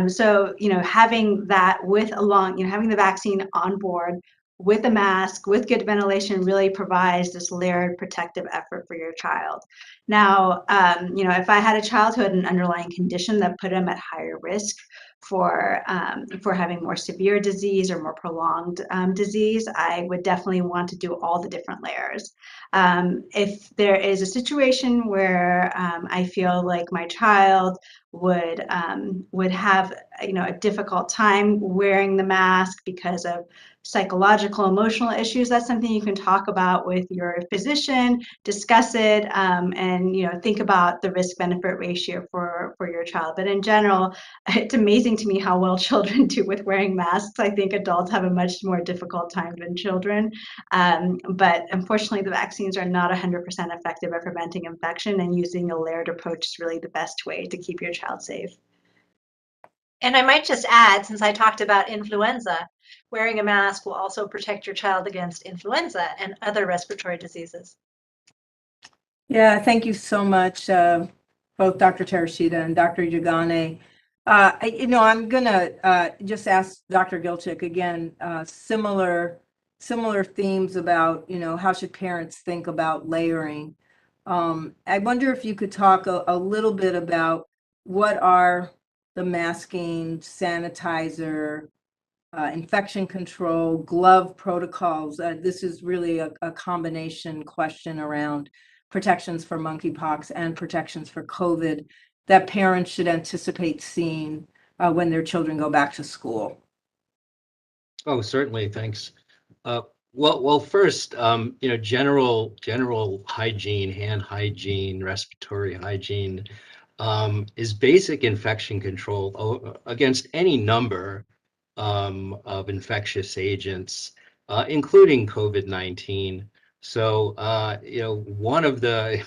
So, having that having the vaccine on board with a mask, with good ventilation, really provides this layered protective effort for your child. Now, if I had a child who had an underlying condition that put him at higher risk for having more severe disease or more prolonged disease, I would definitely want to do all the different layers. If there is a situation where I feel like my child would have a difficult time wearing the mask because of psychological, emotional issues, that's something you can talk about with your physician, discuss it, and think about the risk-benefit ratio for your child. But in general, it's amazing to me how well children do with wearing masks. I think adults have a much more difficult time than children. But unfortunately, the vaccines are not 100% effective at preventing infection, and using a layered approach is really the best way to keep your child safe. And I might just add, since I talked about influenza, wearing a mask will also protect your child against influenza and other respiratory diseases. Yeah, thank you so much, both Dr. Terashita and Dr. Yagane. I'm gonna just ask Dr. Gilchick again, similar themes about, how should parents think about layering. I wonder if you could talk a little bit about what are the masking, sanitizer, infection control, glove protocols. This is really a combination question around protections for monkeypox and protections for COVID that parents should anticipate seeing when their children go back to school. Oh, certainly. Thanks. Well, first, general hygiene, hand hygiene, respiratory hygiene, is basic infection control against any number of infectious agents, including COVID-19. So, one of the,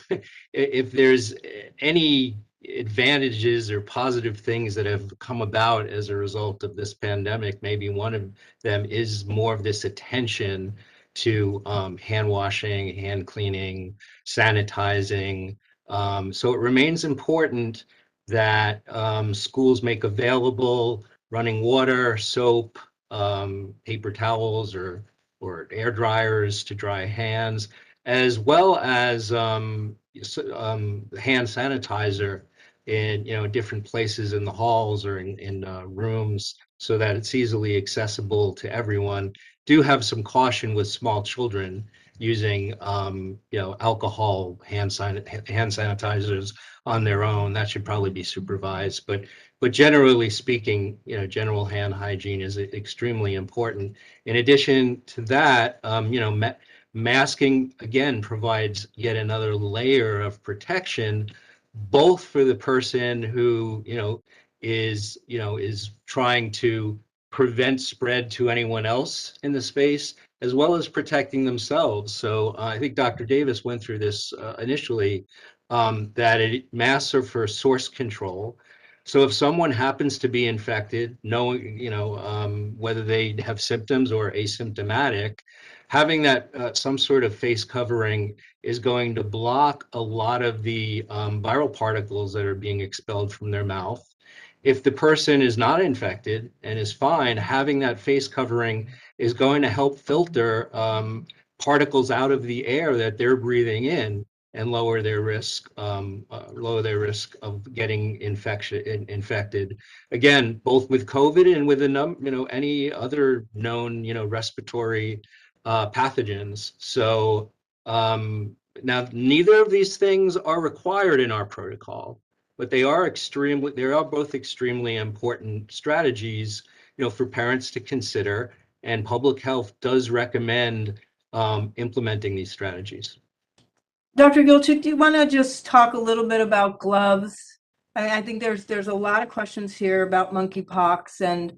if there's any advantages or positive things that have come about as a result of this pandemic, maybe one of them is more of this attention to hand washing, hand cleaning, sanitizing. So it remains important that schools make available running water, soap, paper towels, or air dryers to dry hands, as well as hand sanitizer in different places in the halls or in rooms, so that it's easily accessible to everyone. Do have some caution with small children using alcohol hand sanitizers on their own. That should probably be supervised, but generally speaking, general hand hygiene is extremely important. In addition to that, masking again provides yet another layer of protection, both for the person who is trying to prevent spread to anyone else in the space, as well as protecting themselves. So I think Dr. Davis went through this initially, that masks are for source control. So if someone happens to be infected, knowing, whether they have symptoms or asymptomatic, having that some sort of face covering is going to block a lot of the viral particles that are being expelled from their mouth. If the person is not infected and is fine, having that face covering is going to help filter particles out of the air that they're breathing in and lower their risk of getting infected. Again, both with COVID and with any other known respiratory pathogens. So now neither of these things are required in our protocol, but they are both extremely important strategies, for parents to consider, and public health does recommend implementing these strategies. Dr. Gilchick, do you want to just talk a little bit about gloves? I think there's a lot of questions here about monkeypox, and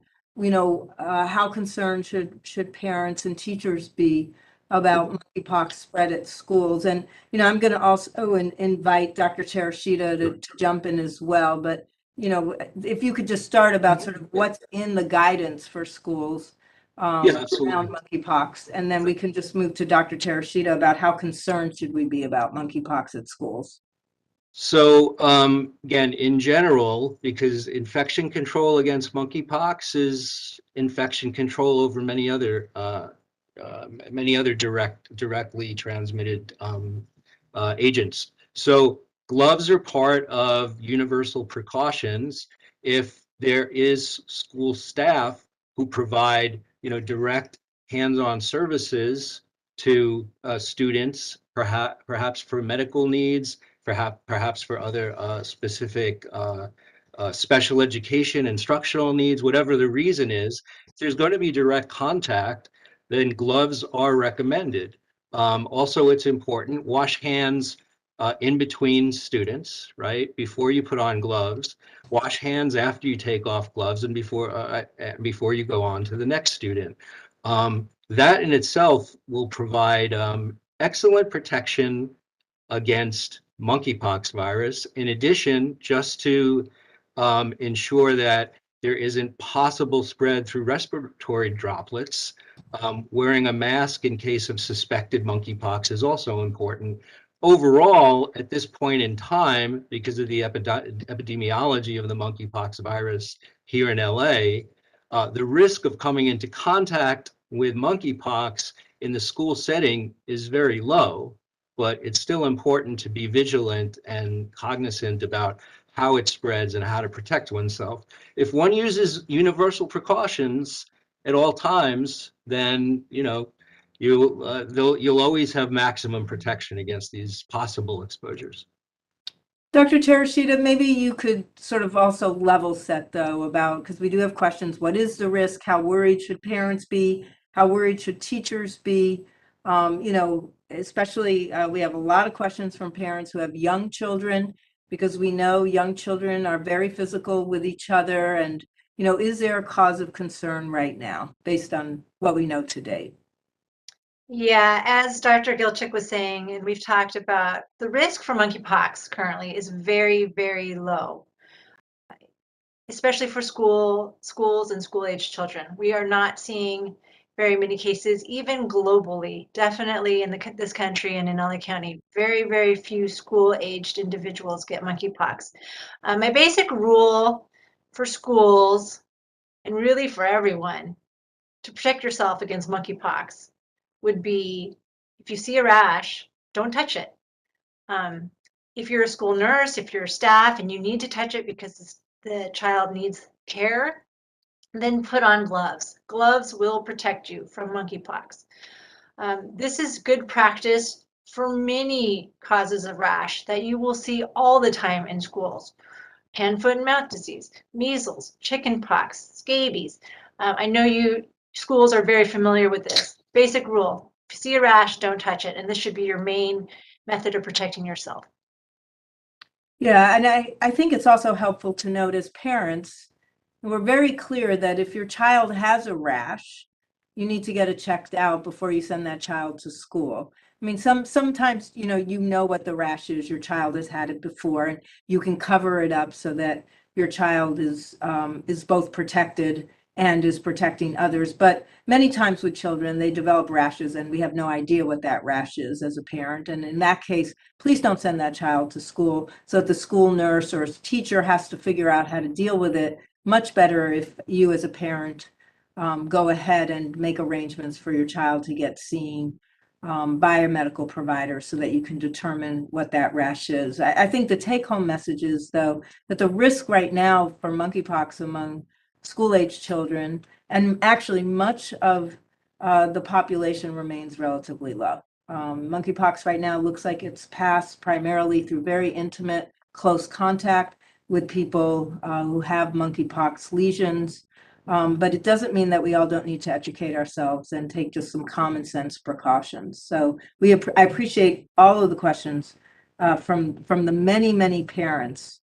how concerned should parents and teachers be about monkeypox spread at schools? And I'm going to also invite Dr. Terashita to jump in as well. But if you could just start about sort of what's in the guidance for schools around monkeypox, and then we can just move to Dr. Terashita about how concerned should we be about monkeypox at schools. So again, in general, because infection control against monkeypox is infection control over many other directly transmitted agents. So gloves are part of universal precautions if there is school staff who provide direct hands-on services to students, perhaps for medical needs, perhaps for other specific special education, instructional needs, whatever the reason is. If there's going to be direct contact, then gloves are recommended. Also, it's important, wash hands in between students, right? Before you put on gloves. Wash hands after you take off gloves and before you go on to the next student. That in itself will provide excellent protection against monkeypox virus. In addition, just to ensure that there isn't possible spread through respiratory droplets. Wearing a mask in case of suspected monkeypox is also important. Overall, at this point in time, because of the epidemiology of the monkeypox virus here in LA, the risk of coming into contact with monkeypox in the school setting is very low, but it's still important to be vigilant and cognizant about how it spreads and how to protect oneself. If one uses universal precautions at all times, then you'll always have maximum protection against these possible exposures. Dr. Terashita, maybe you could sort of also level set though about, because we do have questions, what is the risk? How worried should parents be? How worried should teachers be? Especially we have a lot of questions from parents who have young children, because we know young children are very physical with each other. And, is there a cause of concern right now based on what we know to date? Yeah, as Dr. Gilchick was saying, and we've talked about, the risk for monkeypox currently is very, very low, especially for schools and school-age children. We are not seeing very many cases, even globally, definitely in this country and in LA County. Very, very few school-aged individuals get monkeypox. My basic rule for schools, and really for everyone, to protect yourself against monkeypox would be, if you see a rash, don't touch it. If you're a school nurse, if you're staff and you need to touch it because the child needs care, then put on gloves. Gloves will protect you from monkeypox. This is good practice for many causes of rash that you will see all the time in schools. Hand, foot, and mouth disease, measles, chickenpox, scabies. I know schools are very familiar with this. Basic rule, if you see a rash, don't touch it. And this should be your main method of protecting yourself. Yeah, and I think it's also helpful to note as parents, we're very clear that if your child has a rash, you need to get it checked out before you send that child to school. I mean, sometimes, you know what the rash is, your child has had it before, and you can cover it up so that your child is both protected and is protecting others. But many times with children, they develop rashes and we have no idea what that rash is as a parent. And in that case, please don't send that child to school so that the school nurse or teacher has to figure out how to deal with it. Much better if you as a parent go ahead and make arrangements for your child to get seen by a medical provider so that you can determine what that rash is. I think the take-home message is, though, that the risk right now for monkeypox among school-age children, and actually much of the population, remains relatively low. Monkeypox right now looks like it's passed primarily through very intimate, close contact with people who have monkeypox lesions. But it doesn't mean that we all don't need to educate ourselves and take just some common sense precautions. So I appreciate all of the questions from the many parents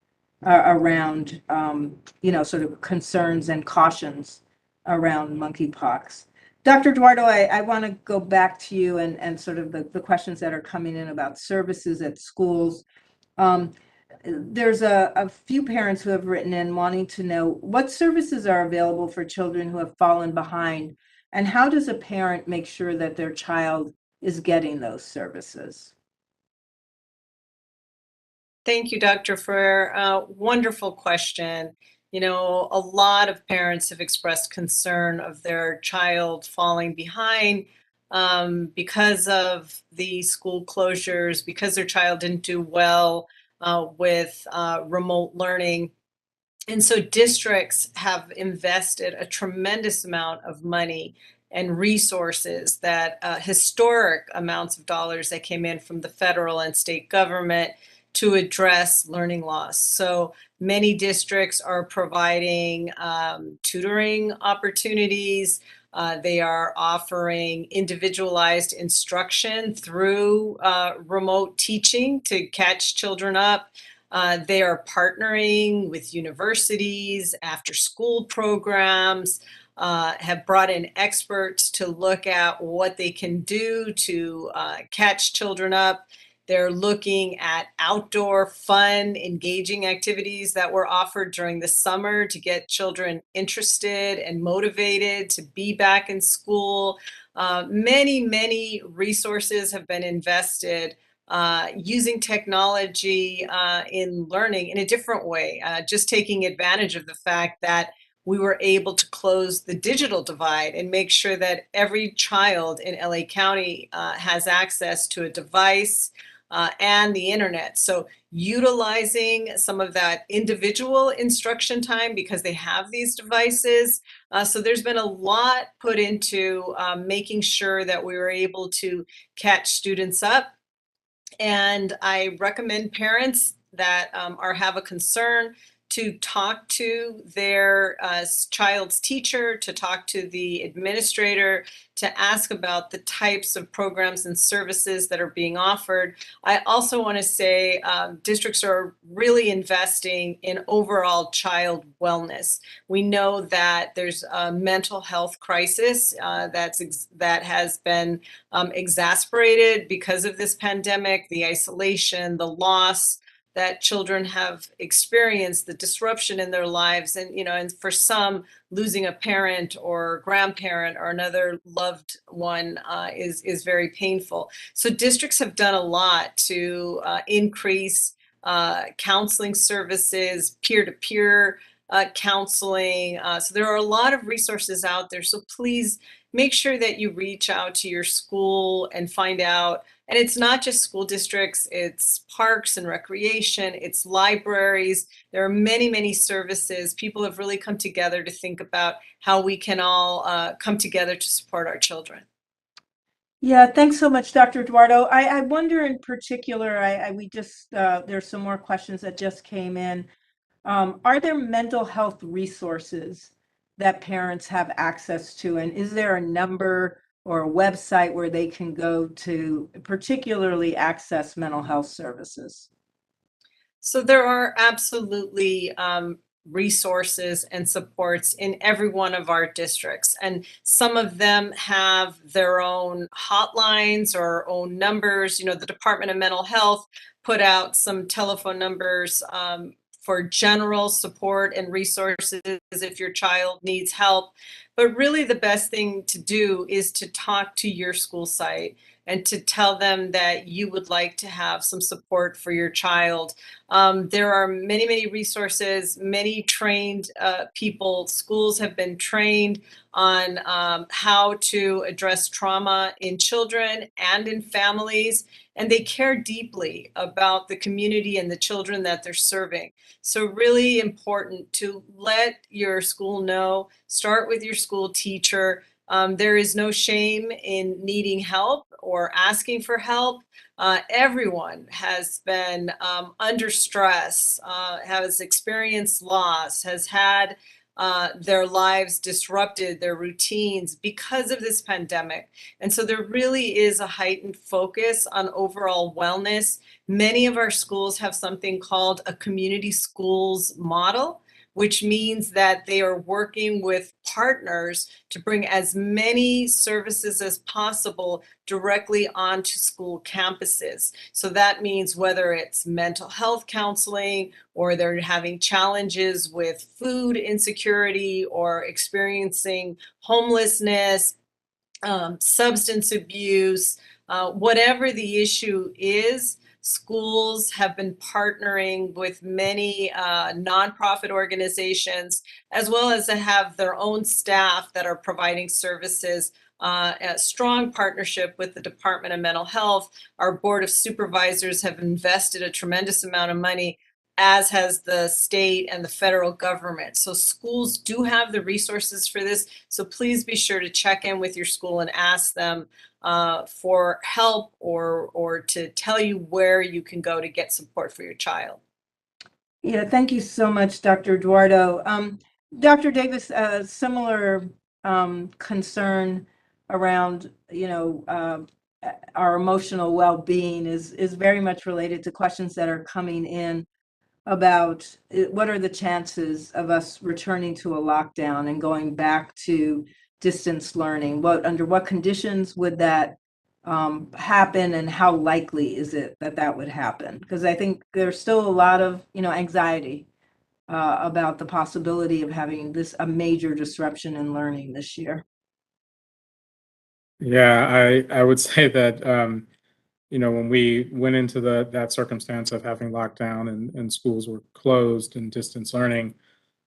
around sort of concerns and cautions around monkeypox. Dr. Duardo, I want to go back to you and sort of the questions that are coming in about services at schools. There's a few parents who have written in wanting to know what services are available for children who have fallen behind, and how does a parent make sure that their child is getting those services? Thank you, Dr. Ferrer. Wonderful question. A lot of parents have expressed concern of their child falling behind because of the school closures, because their child didn't do well with remote learning. And so districts have invested a tremendous amount of money and resources, that historic amounts of dollars that came in from the federal and state government to address learning loss. So many districts are providing tutoring opportunities. They are offering individualized instruction through remote teaching to catch children up. They are partnering with universities, after-school programs, have brought in experts to look at what they can do to catch children up. They're looking at outdoor, fun, engaging activities that were offered during the summer to get children interested and motivated to be back in school. Many resources have been invested using technology in learning in a different way, just taking advantage of the fact that we were able to close the digital divide and make sure that every child in LA County has access to a device and the internet. So utilizing some of that individual instruction time because they have these devices. So there's been a lot put into making sure that we were able to catch students up. And I recommend parents that have a concern to talk to their child's teacher, to talk to the administrator, to ask about the types of programs and services that are being offered. I also want to say districts are really investing in overall child wellness. We know that there's a mental health crisis that has been exasperated because of this pandemic, the isolation, the loss that children have experienced, the disruption in their lives, and and for some, losing a parent or grandparent or another loved one is very painful. So districts have done a lot to increase counseling services, peer-to-peer counseling. So there are a lot of resources out there. So please make sure that you reach out to your school and find out. And it's not just school districts, it's parks and recreation, it's libraries. There are many services. People have really come together to think about how we can all come together to support our children. Yeah, thanks so much, Dr. Duardo. I wonder in particular, there's some more questions that just came in. Are there mental health resources that parents have access to? And is there a number or a website where they can go to particularly access mental health services? So there are absolutely resources and supports in every one of our districts. And some of them have their own hotlines or own numbers. The Department of Mental Health put out some telephone numbers for general support and resources if your child needs help. But really the best thing to do is to talk to your school site and to tell them that you would like to have some support for your child. There are many resources, many trained people. Schools have been trained on how to address trauma in children and in families, and they care deeply about the community and the children that they're serving. So really important to let your school know, start with your school teacher. There is no shame in needing help or asking for help. Everyone has been under stress, has experienced loss, has had their lives disrupted, their routines because of this pandemic. And so there really is a heightened focus on overall wellness. Many of our schools have something called a community schools model, which means that they are working with partners to bring as many services as possible directly onto school campuses. So that means whether it's mental health counseling, or they're having challenges with food insecurity or experiencing homelessness, substance abuse, whatever the issue is, schools have been partnering with many nonprofit organizations, as well as to have their own staff that are providing services. A strong partnership with the Department of Mental Health. Our Board of Supervisors have invested a tremendous amount of money, as has the state and the federal government. So schools do have the resources for this. So please be sure to check in with your school and ask them for help or to tell you where you can go to get support for your child. Yeah, thank you so much, Dr. Duardo. Dr. Davis, a similar concern around, our emotional well-being is very much related to questions that are coming in about what are the chances of us returning to a lockdown and going back to distance learning? Under what conditions would that happen, and how likely is it that that would happen? Because I think there's still a lot of, anxiety about the possibility of having a major disruption in learning this year. Yeah, I would say that when we went into that circumstance of having lockdown and schools were closed and distance learning,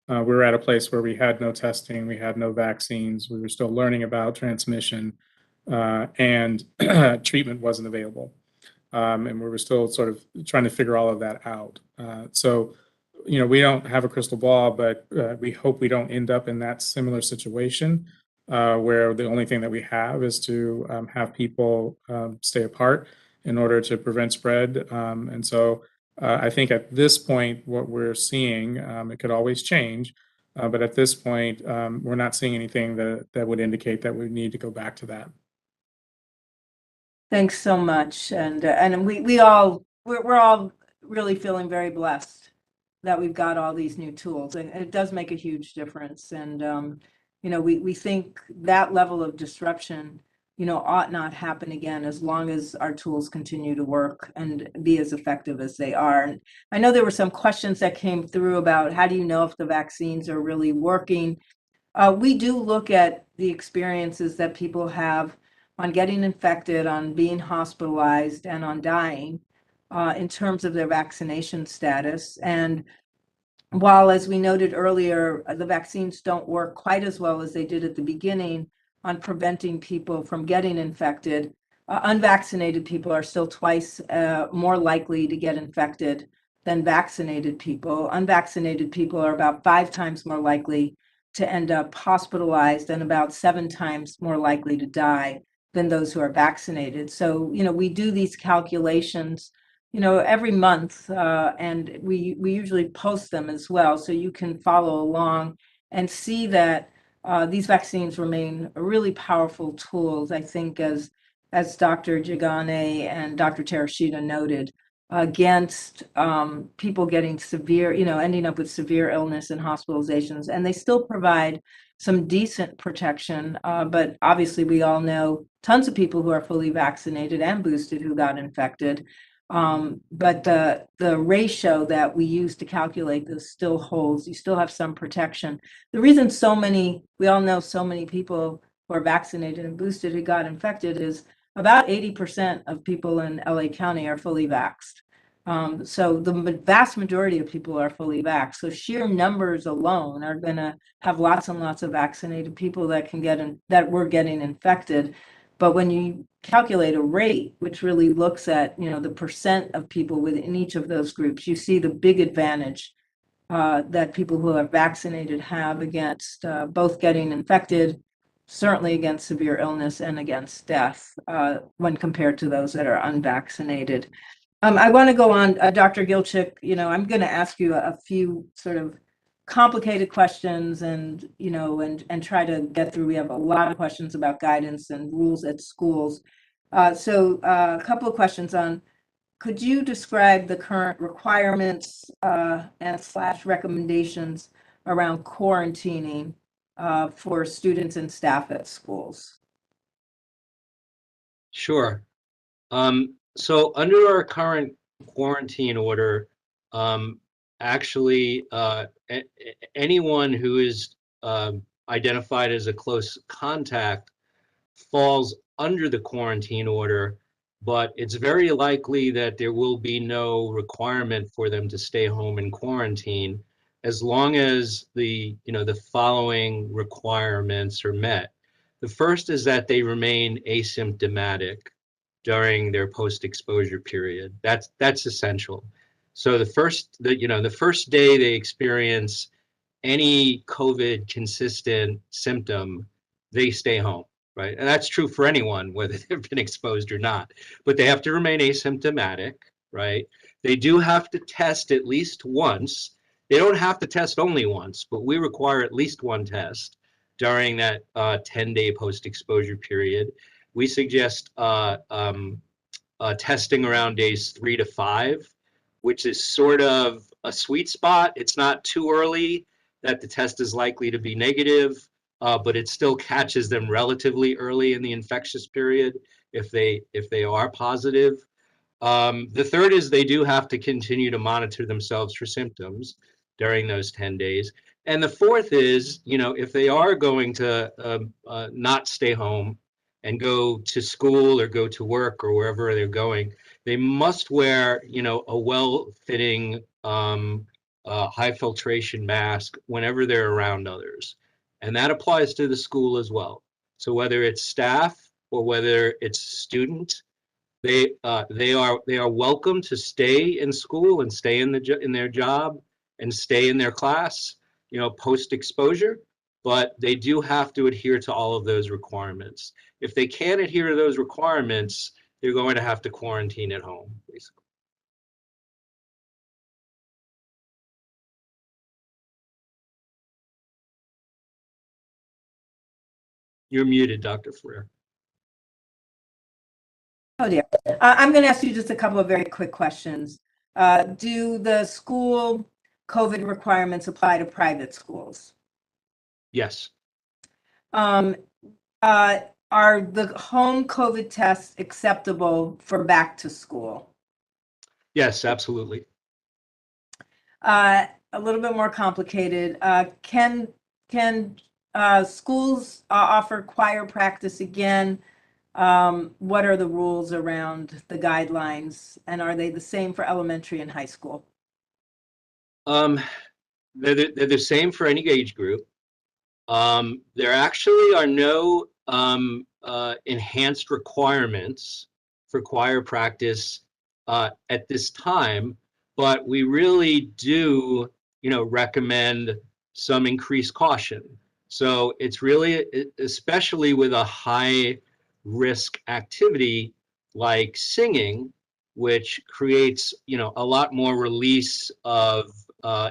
we were at a place where we had no testing, we had no vaccines, we were still learning about transmission, and treatment wasn't available. And we were still sort of trying to figure all of that out. So, we don't have a crystal ball, but we hope we don't end up in that similar situation where the only thing that we have is to have people stay apart in order to prevent spread. And so I think at this point, what we're seeing, it could always change, but at this point, we're not seeing anything that would indicate that we need to go back to that. Thanks so much. And we're all really feeling very blessed that we've got all these new tools, and it does make a huge difference. And we think that level of disruption, ought not happen again as long as our tools continue to work and be as effective as they are. And I know there were some questions that came through about how do you know if the vaccines are really working. We do look at the experiences that people have on getting infected, on being hospitalized, and on dying in terms of their vaccination status. And while, as we noted earlier, the vaccines don't work quite as well as they did at the beginning on preventing people from getting infected, unvaccinated people are still twice more likely to get infected than vaccinated people. Unvaccinated people are about 5 times more likely to end up hospitalized and about 7 times more likely to die than those who are vaccinated. So, we do these calculations, every month, and we usually post them as well, so you can follow along and see that these vaccines remain really powerful tools, I think, as Dr. Jagane and Dr. Terashita noted, against people getting severe, ending up with severe illness and hospitalizations. And they still provide some decent protection, but obviously we all know tons of people who are fully vaccinated and boosted who got infected. But the ratio that we use to calculate this still holds. You still have some protection. The reason we all know so many people who are vaccinated and boosted who got infected is about 80% of people in LA County are fully vaxxed. So the vast majority of people are fully vaxxed. So sheer numbers alone are going to have lots and lots of vaccinated people that were getting infected. But when you calculate a rate, which really looks at, the percent of people within each of those groups, you see the big advantage that people who are vaccinated have against both getting infected, certainly against severe illness, and against death when compared to those that are unvaccinated. I want to go on, Dr. Gilchick. I'm going to ask you a few sort of complicated questions and try to get through. We have a lot of questions about guidance and rules at schools. So a couple of questions on, could you describe the current requirements and / recommendations around quarantining for students and staff at schools? Sure. So under our current quarantine order, actually, anyone who is identified as a close contact falls under the quarantine order, but it's very likely that there will be no requirement for them to stay home in quarantine as long as the following requirements are met. The first is that they remain asymptomatic during their post-exposure period. That's essential. So the first day they experience any COVID consistent symptom, they stay home, right? And that's true for anyone, whether they've been exposed or not. But they have to remain asymptomatic, right? They do have to test at least once. They don't have to test only once, but we require at least one test during that 10-day post-exposure period. We suggest testing around days 3 to 5, which is sort of a sweet spot. It's not too early that the test is likely to be negative, but it still catches them relatively early in the infectious period. if they are positive. The third is they do have to continue to monitor themselves for symptoms during those 10 days. And the fourth is, if they are going to not stay home and go to school or go to work or wherever they're going, they must wear, a well-fitting high filtration mask whenever they're around others. And that applies to the school as well. So whether it's staff or whether it's student, they are welcome to stay in school and stay in their job and stay in their class, post exposure, but they do have to adhere to all of those requirements. If they can't adhere to those requirements, they're going to have to quarantine at home, basically. You're muted, Dr. Ferrer. Oh dear. I'm going to ask you just a couple of very quick questions. Do the school COVID requirements apply to private schools? Yes. Are the home COVID tests acceptable for back to school? Yes, absolutely. A little bit more complicated. Can schools offer choir practice again? What are the rules around the guidelines, and are they the same for elementary and high school? They're the same for any age group. There actually are no enhanced requirements for choir practice at this time, but we really do, recommend some increased caution. So it's really, especially with a high risk activity like singing, which creates, a lot more release of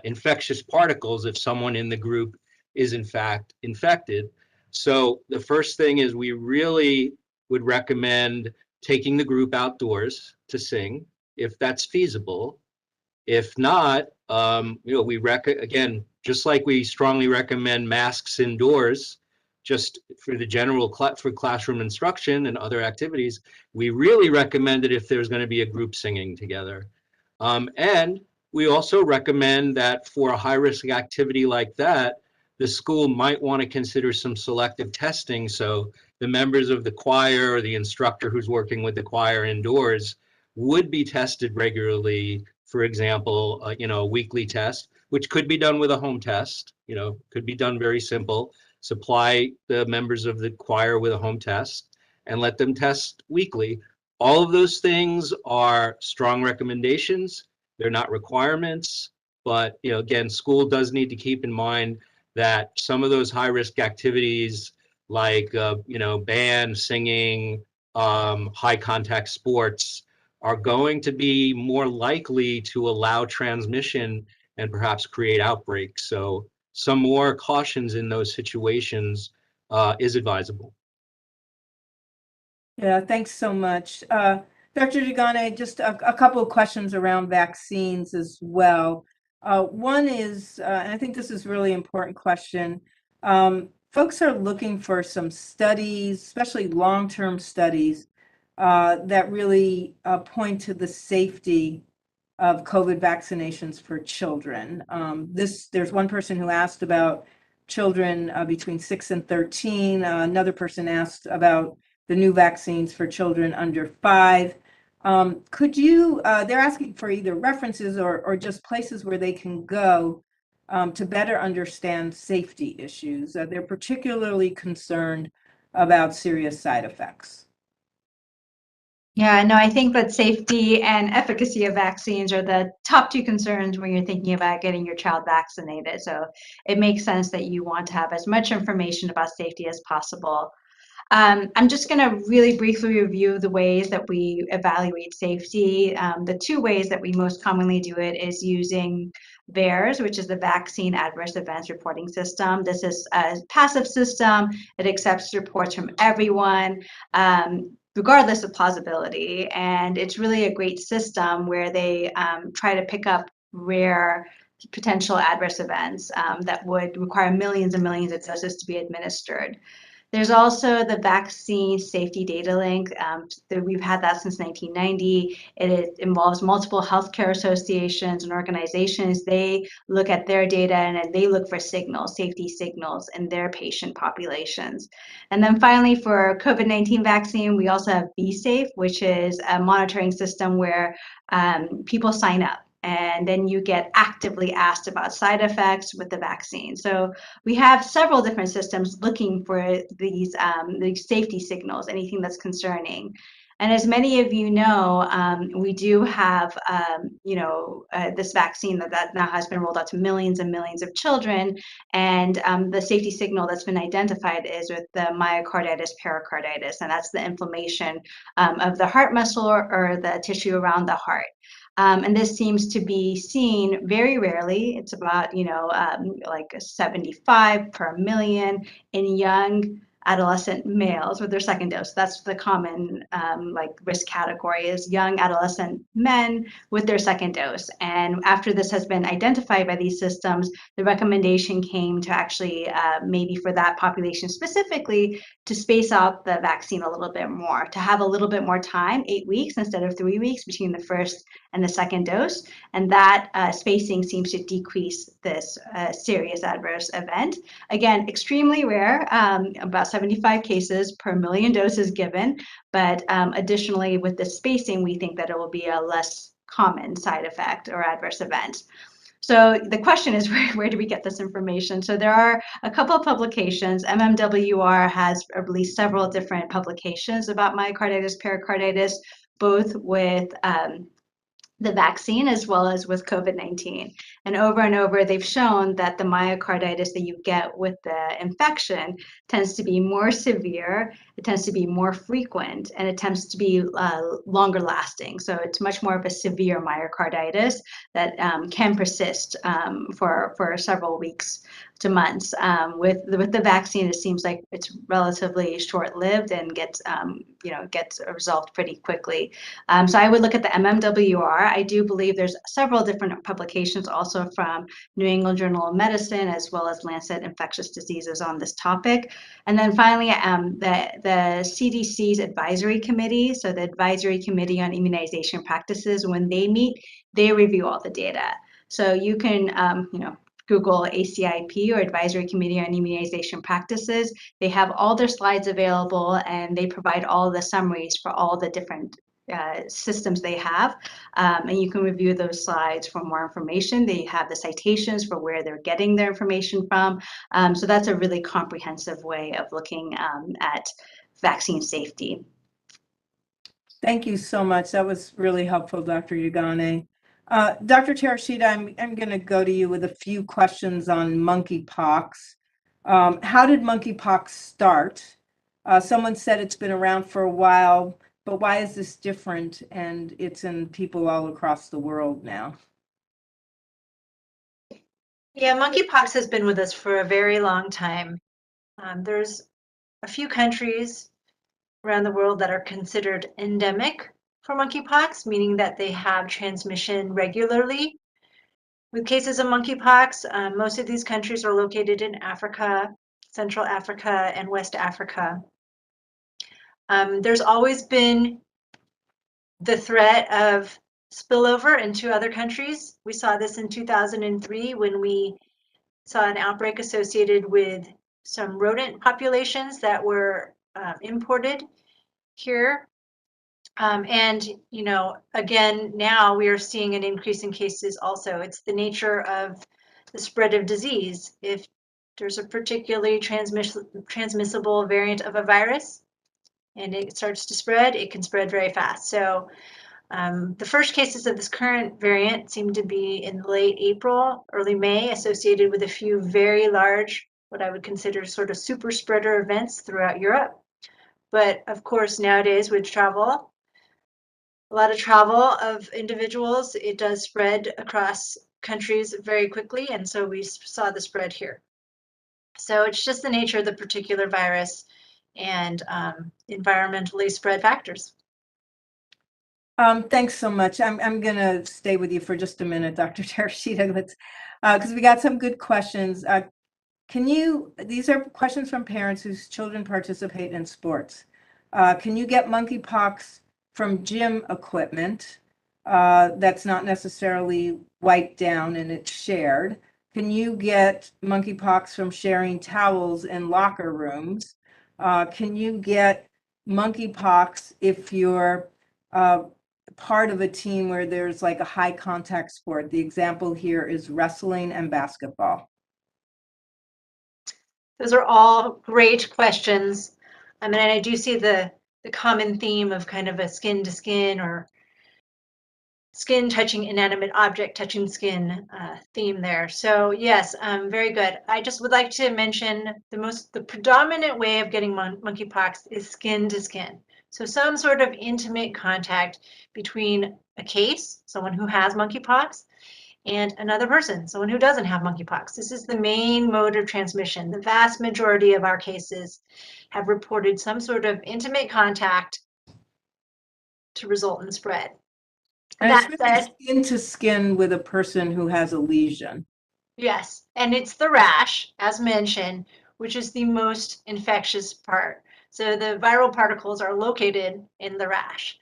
infectious particles if someone in the group is in fact infected. So the first thing is we really would recommend taking the group outdoors to sing if that's feasible. If not, again, just like we strongly recommend masks indoors, just for the general for classroom instruction and other activities, we really recommend it if there's going to be a group singing together. And we also recommend that for a high-risk activity like that, the school might want to consider some selective testing. So the members of the choir or the instructor who's working with the choir indoors would be tested regularly. For example, a weekly test, which could be done with a home test, could be done very simple. Supply the members of the choir with a home test and let them test weekly. All of those things are strong recommendations. They're not requirements, but again, school does need to keep in mind that some of those high-risk activities like band, singing, high contact sports are going to be more likely to allow transmission and perhaps create outbreaks. So some more cautions in those situations is advisable. Yeah, thanks so much. Dr. Dugane, just a couple of questions around vaccines as well. One is, and I think this is a really important question, folks are looking for some studies, especially long-term studies, that really point to the safety of COVID vaccinations for children. There's one person who asked about children between 6 and 13. Another person asked about the new vaccines for children under 5. Could you, they're asking for either references or just places where they can go to better understand safety issues. They're particularly concerned about serious side effects. Yeah, no, I think that safety and efficacy of vaccines are the top two concerns when you're thinking about getting your child vaccinated. So it makes sense that you want to have as much information about safety as possible. I'm just going to really briefly review the ways that we evaluate safety. The two ways that we most commonly do it is using VAERS, which is the Vaccine Adverse Events Reporting System. This is a passive system. It accepts reports from everyone, regardless of plausibility. And it's really a great system where they try to pick up rare potential adverse events that would require millions and millions of doses to be administered. There's also the vaccine safety data link. We've had that since 1990. It involves multiple healthcare associations and organizations. They look at their data and they look for signals, safety signals in their patient populations. And then finally, for COVID-19 vaccine, we also have BSafe, which is a monitoring system where people sign up. And then you get actively asked about side effects with the vaccine. So we have several different systems looking for these safety signals, anything that's concerning. And as many of you know, we do have, this vaccine that now has been rolled out to millions and millions of children. And the safety signal that's been identified is with the myocarditis, pericarditis, and that's the inflammation of the heart muscle or the tissue around the heart. And this seems to be seen very rarely. It's about, like 75 per million in young adolescent males with their second dose. That's the common risk category is young adolescent men with their second dose. And after this has been identified by these systems, the recommendation came to actually maybe for that population specifically to space out the vaccine a little bit more, to have a little bit more time, 8 weeks instead of 3 weeks between the first and the second dose. And that spacing seems to decrease this serious adverse event. Again, extremely rare, about 75 cases per million doses given. But additionally, with the spacing, we think that it will be a less common side effect or adverse event. So the question is, where do we get this information? So there are a couple of publications. MMWR has released several different publications about myocarditis, pericarditis, both with the vaccine as well as with COVID-19. And over, they've shown that the myocarditis that you get with the infection tends to be more severe, it tends to be more frequent, and it tends to be longer lasting. So it's much more of a severe myocarditis that can persist for several weeks to months. With the vaccine, it seems like it's relatively short-lived and gets resolved pretty quickly. So I would look at the MMWR. I do believe there's several different publications also from New England Journal of Medicine as well as Lancet Infectious Diseases on this topic. And then finally, the CDC's advisory committee, so the Advisory Committee on Immunization Practices, when they meet, they review all the data. So you can, Google ACIP or Advisory Committee on Immunization Practices. They have all their slides available and they provide all the summaries for all the different systems they have, and you can review those slides for more information. They have the citations for where they're getting their information from. So that's a really comprehensive way of looking at vaccine safety. Thank you so much. That was really helpful, Dr. Yagane. Dr. Terashita, I'm going to go to you with a few questions on monkeypox. How did monkeypox start? Someone said it's been around for a while, but why is this different? And it's in people all across the world now. Yeah, monkeypox has been with us for a very long time. There's a few countries around the world that are considered endemic for monkeypox, meaning that they have transmission regularly. With cases of monkeypox, most of these countries are located in Africa, Central Africa, and West Africa. There's always been the threat of spillover into other countries. We saw this in 2003 when we saw an outbreak associated with some rodent populations that were imported here. And, again, now we are seeing an increase in cases also. It's the nature of the spread of disease. If there's a particularly transmissible variant of a virus and it starts to spread, it can spread very fast. So the first cases of this current variant seem to be in late April, early May, associated with a few very large, what I would consider sort of super spreader events throughout Europe. But of course, nowadays with travel, a lot of travel of individuals, it does spread across countries very quickly. And so we saw the spread here. So it's just the nature of the particular virus and environmentally spread factors. Thanks so much. I'm going to stay with you for just a minute, Dr. Terashita, because we got some good questions. These are questions from parents whose children participate in sports. Can you get monkeypox from gym equipment that's not necessarily wiped down and it's shared? Can you get monkeypox from sharing towels in locker rooms? Can you get monkeypox if you're part of a team where there's like a high contact sport? The example here is wrestling and basketball. Those are all great questions. I mean, and I do see the common theme of kind of a skin to skin or skin touching inanimate object touching skin theme there. So yes, very good. I just would like to mention the predominant way of getting monkeypox is skin to skin. So some sort of intimate contact between a case, someone who has monkeypox, and another person, someone who doesn't have monkeypox. This is the main mode of transmission. The vast majority of our cases have reported some sort of intimate contact to result in spread. And That it's really said, skin to skin with a person who has a lesion. yes, and it's the rash, as mentioned, which is the most infectious part. So the viral particles are located in the rash.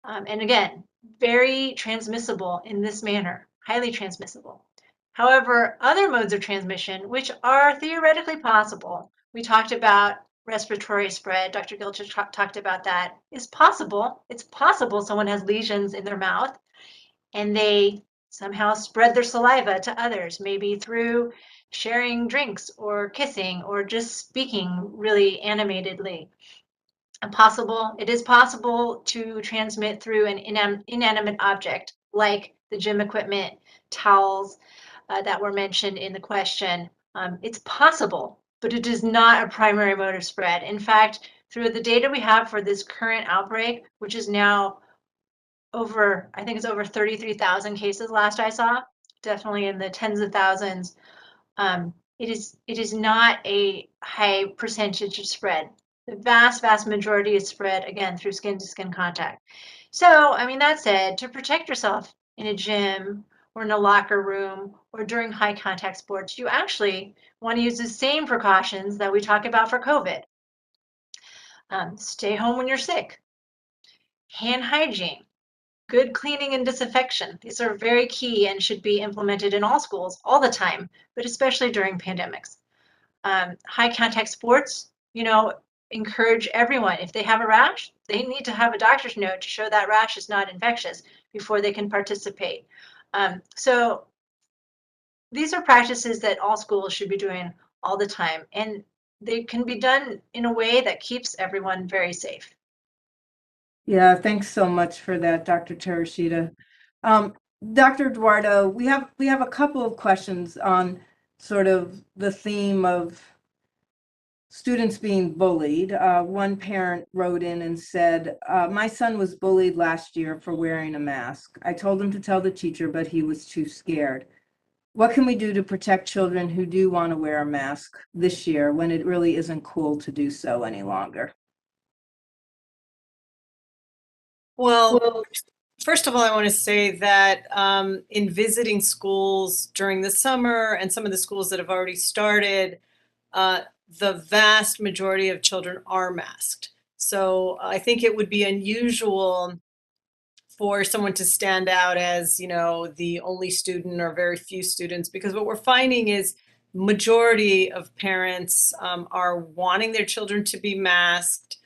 And again, very transmissible in this manner, highly transmissible. However, other modes of transmission, which are theoretically possible, we talked about respiratory spread, Dr. Gilch talked about that, is possible. It's possible someone has lesions in their mouth and they somehow spread their saliva to others, maybe through sharing drinks or kissing or just speaking really animatedly. It is possible to transmit through an inanimate object like the gym equipment, towels that were mentioned in the question. It's possible, but it is not a primary mode of spread. In fact, through the data we have for this current outbreak, which is now over, I think it's over 33,000 cases last I saw, definitely in the tens of thousands. It is not a high percentage of spread. The vast majority is spread, again, through skin to skin contact. So, I mean, that said, to protect yourself in a gym or in a locker room or during high contact sports, you actually want to use the same precautions that we talk about for COVID. Stay home when you're sick. Hand hygiene. Good cleaning and disinfection. These are very key and should be implemented in all schools all the time, but especially during pandemics. High contact sports, encourage everyone. If they have a rash, they need to have a doctor's note to show that rash is not infectious before they can participate. So these are practices that all schools should be doing all the time, and they can be done in a way that keeps everyone very safe. Yeah, thanks so much for that, Dr. Terashita. Dr. Duardo, we have a couple of questions on sort of the theme of students being bullied. One parent wrote in and said, my son was bullied last year for wearing a mask. I told him to tell the teacher, but he was too scared. What can we do to protect children who do want to wear a mask this year when it really isn't cool to do so any longer? Well, first of all, I want to say that in visiting schools during the summer and some of the schools that have already started, the vast majority of children are masked. So I think it would be unusual for someone to stand out as, the only student or very few students, because what we're finding is majority of parents are wanting their children to be masked.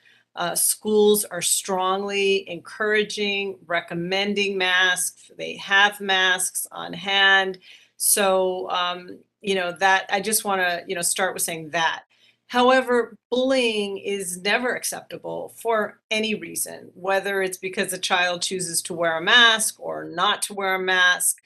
Schools are strongly encouraging, recommending masks. They have masks on hand. So, that I just want to, start with saying that. However, bullying is never acceptable for any reason, whether it's because a child chooses to wear a mask or not to wear a mask.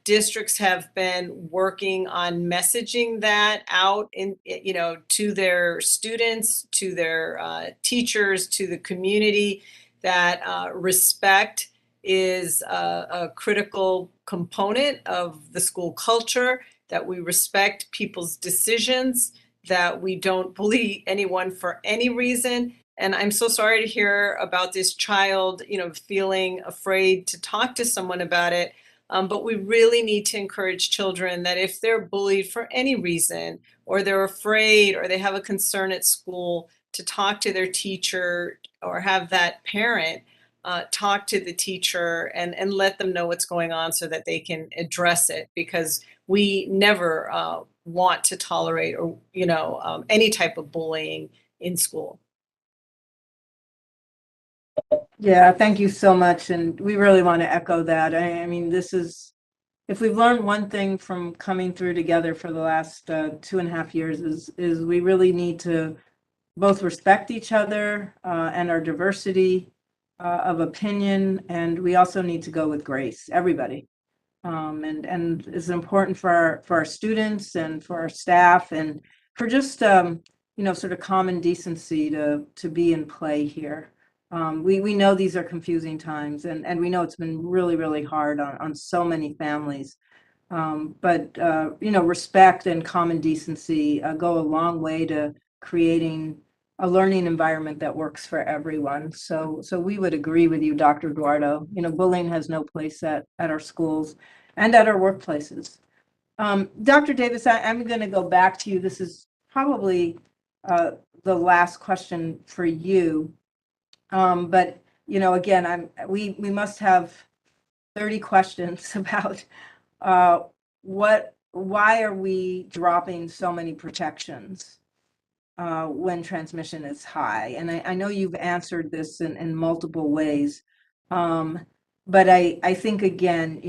Districts have been working on messaging that out to their students, to their teachers, to the community, that respect is a critical component of the school culture, that we respect people's decisions, that we don't bully anyone for any reason. And I'm so sorry to hear about this child, feeling afraid to talk to someone about it. But we really need to encourage children that if they're bullied for any reason, or they're afraid, or they have a concern at school, to talk to their teacher or have that parent talk to the teacher and let them know what's going on so that they can address it, because we never want to tolerate or any type of bullying in school. Yeah, thank you so much. And we really want to echo that. I mean, this is, if we've learned one thing from coming through together for the last 2.5 years is we really need to both respect each other and our diversity of opinion. And we also need to go with grace, everybody. And it's important for our students and for our staff and for just, sort of common decency to be in play here. We know these are confusing times, and we know it's been really, really hard on so many families. But respect and common decency go a long way to creating a learning environment that works for everyone. So we would agree with you, Dr. Duardo. Bullying has no place at our schools and at our workplaces. Dr. Davis, I'm going to go back to you. This is probably the last question for you. But again, we must have 30 questions about why are we dropping so many protections when transmission is high? And I know you've answered this in multiple ways. But I think, again,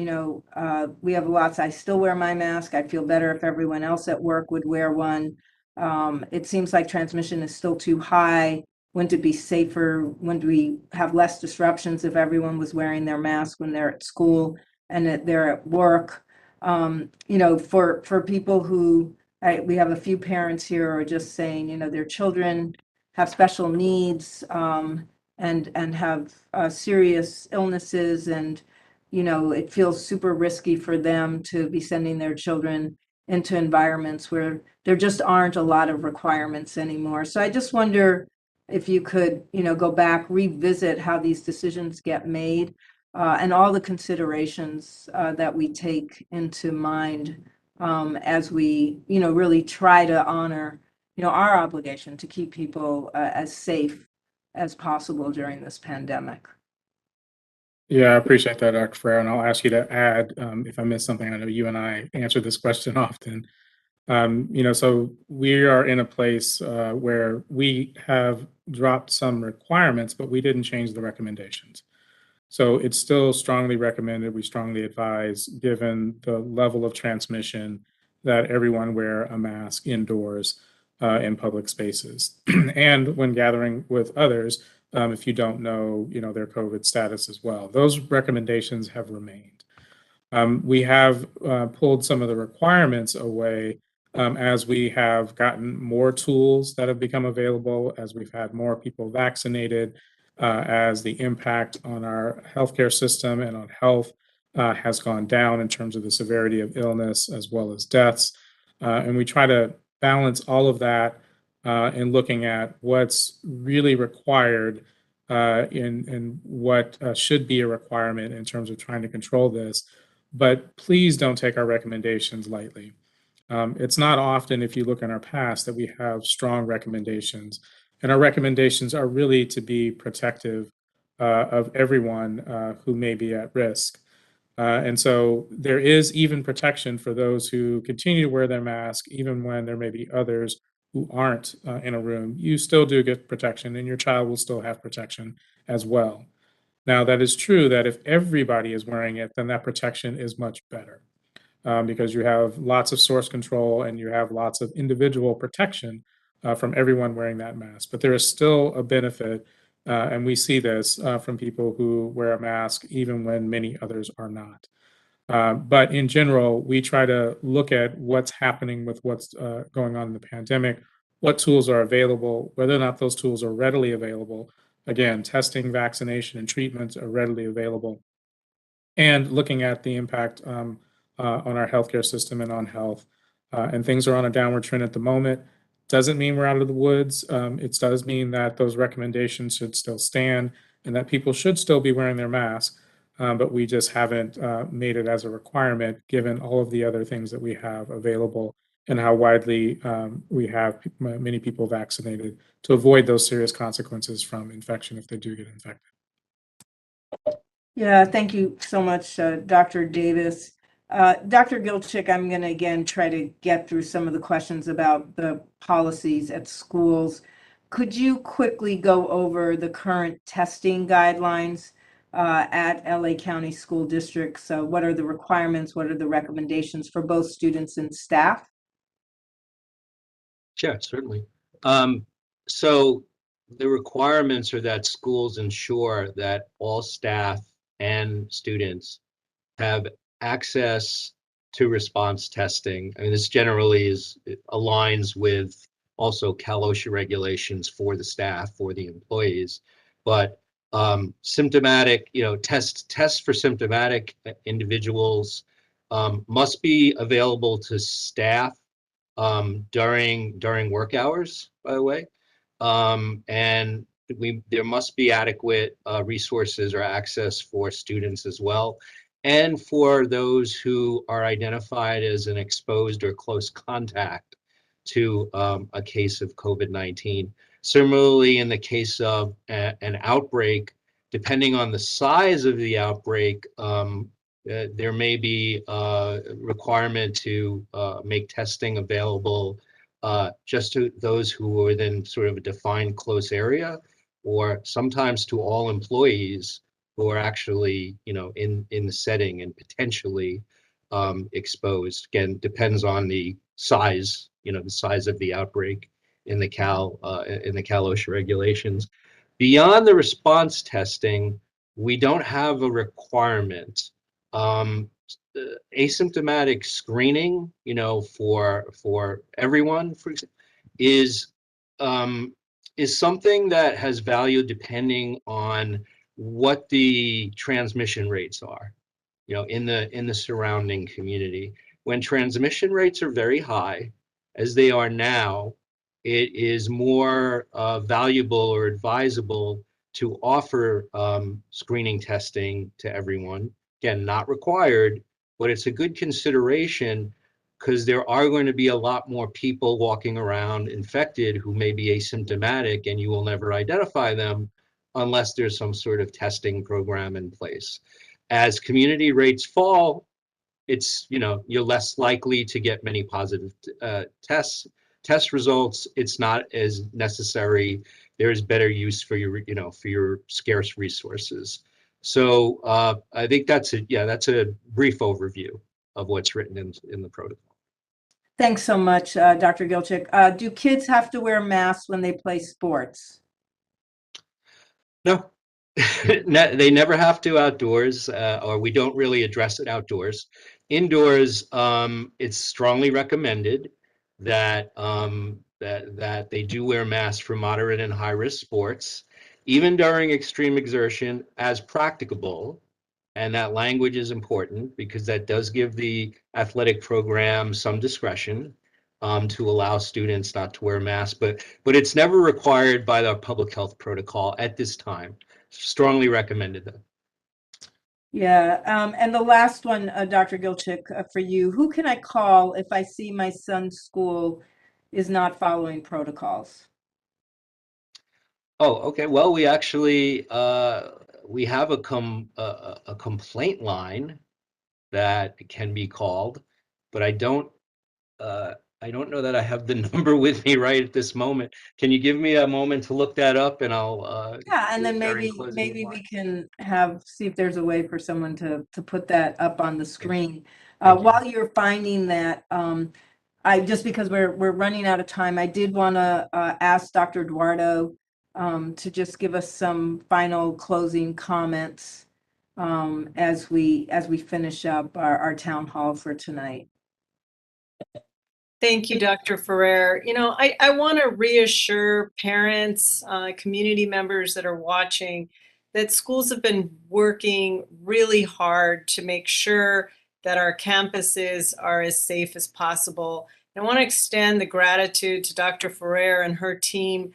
we have lots. I still wear my mask. I feel better if everyone else at work would wear one. It seems like transmission is still too high. Wouldn't it be safer? Wouldn't we have less disruptions if everyone was wearing their mask when they're at school and they're at work? For people who, we have a few parents here who are just saying, their children have special needs and have serious illnesses, and it feels super risky for them to be sending their children into environments where there just aren't a lot of requirements anymore. So I just wonder if you could, go back, revisit how these decisions get made and all the considerations that we take into mind as we, really try to honor, our obligation to keep people as safe as possible during this pandemic. Yeah, I appreciate that, Dr. Ferrer, and I'll ask you to add if I missed something. I know you and I answer this question often. So we are in a place where we have dropped some requirements, but we didn't change the recommendations. So it's still strongly recommended, we strongly advise, given the level of transmission, that everyone wear a mask indoors in public spaces. And when gathering with others, if you don't know, their COVID status as well. Those recommendations have remained. We have pulled some of the requirements away as we have gotten more tools that have become available, as we've had more people vaccinated, as the impact on our healthcare system and on health has gone down in terms of the severity of illness as well as deaths. And we try to balance all of that in looking at what's really required and what should be a requirement in terms of trying to control this. But please don't take our recommendations lightly. It's not often, if you look in our past, that we have strong recommendations. And our recommendations are really to be protective of everyone who may be at risk. And so there is even protection for those who continue to wear their mask, even when there may be others who aren't in a room. You still do get protection, and your child will still have protection as well. Now, that is true that if everybody is wearing it, then that protection is much better because you have lots of source control and you have lots of individual protection from everyone wearing that mask. But there is still a benefit, and we see this from people who wear a mask even when many others are not. But in general, we try to look at what's happening with what's going on in the pandemic, what tools are available, whether or not those tools are readily available. Again, testing, vaccination, and treatments are readily available. And looking at the impact on our healthcare system and on health. And things are on a downward trend at the moment. Doesn't mean we're out of the woods. It does mean that those recommendations should still stand and that people should still be wearing their masks. but we just haven't made it as a requirement given all of the other things that we have available and how widely we have many people vaccinated to avoid those serious consequences from infection if they do get infected. Yeah, thank you so much, Dr. Davis. Dr. Gilchick, I'm going to again try to get through some of the questions about the policies at schools. Could you quickly go over the current testing guidelines at LA County School Districts? What are the requirements? What are the recommendations for both students and staff? Sure, certainly. So the requirements are that schools ensure that all staff and students have access to response testing. I mean, this generally aligns with also Cal OSHA regulations for the staff, for the employees, but symptomatic, tests for symptomatic individuals must be available to staff during work hours, by the way, and there must be adequate resources or access for students as well, and for those who are identified as an exposed or close contact to a case of COVID-19. Similarly, in the case of an outbreak, depending on the size of the outbreak, there may be a requirement to make testing available just to those who are within sort of a defined close area, or sometimes to all employees who are actually, in the setting and potentially exposed. Again, depends on the size, the size of the outbreak in the Cal OSHA regulations. Beyond the response testing, we don't have a requirement. Asymptomatic screening, for everyone, is something that has value depending on what the transmission rates are, in the surrounding community. When transmission rates are very high, as they are now, it is more valuable or advisable to offer screening testing to everyone. Again, not required, but it's a good consideration because there are going to be a lot more people walking around infected who may be asymptomatic, and you will never identify them unless there's some sort of testing program in place. As community rates fall, it's, you're less likely to get many positive test results. It's not as necessary. There's better use for your scarce resources. So I think that's a brief overview of what's written in the protocol. Thanks so much, Dr. Gilchick. Do kids have to wear masks when they play sports? No, they never have to outdoors, or we don't really address it outdoors. Indoors, it's strongly recommended that that they do wear masks for moderate and high risk sports, even during extreme exertion as practicable. And that language is important because that does give the athletic program some discretion to allow students not to wear masks, but it's never required by the public health protocol at this time. Strongly recommended though. Yeah, and the last one, Dr. Gilchick, for you, who can I call if I see my son's school is not following protocols? Oh, okay. Well, we actually we have a complaint line that can be called, but I don't know that I have the number with me right at this moment. Can you give me a moment to look that up, and I'll Yeah, and then during maybe closing we remarks. can see if there's a way for someone to put that up on the screen. Thank you. While you're finding that, I just because we're running out of time, I did want to ask Dr. Duardo to just give us some final closing comments as we finish up our town hall for tonight. Thank you, Dr. Ferrer. I want to reassure parents, community members that are watching that schools have been working really hard to make sure that our campuses are as safe as possible. I want to extend the gratitude to Dr. Ferrer and her team.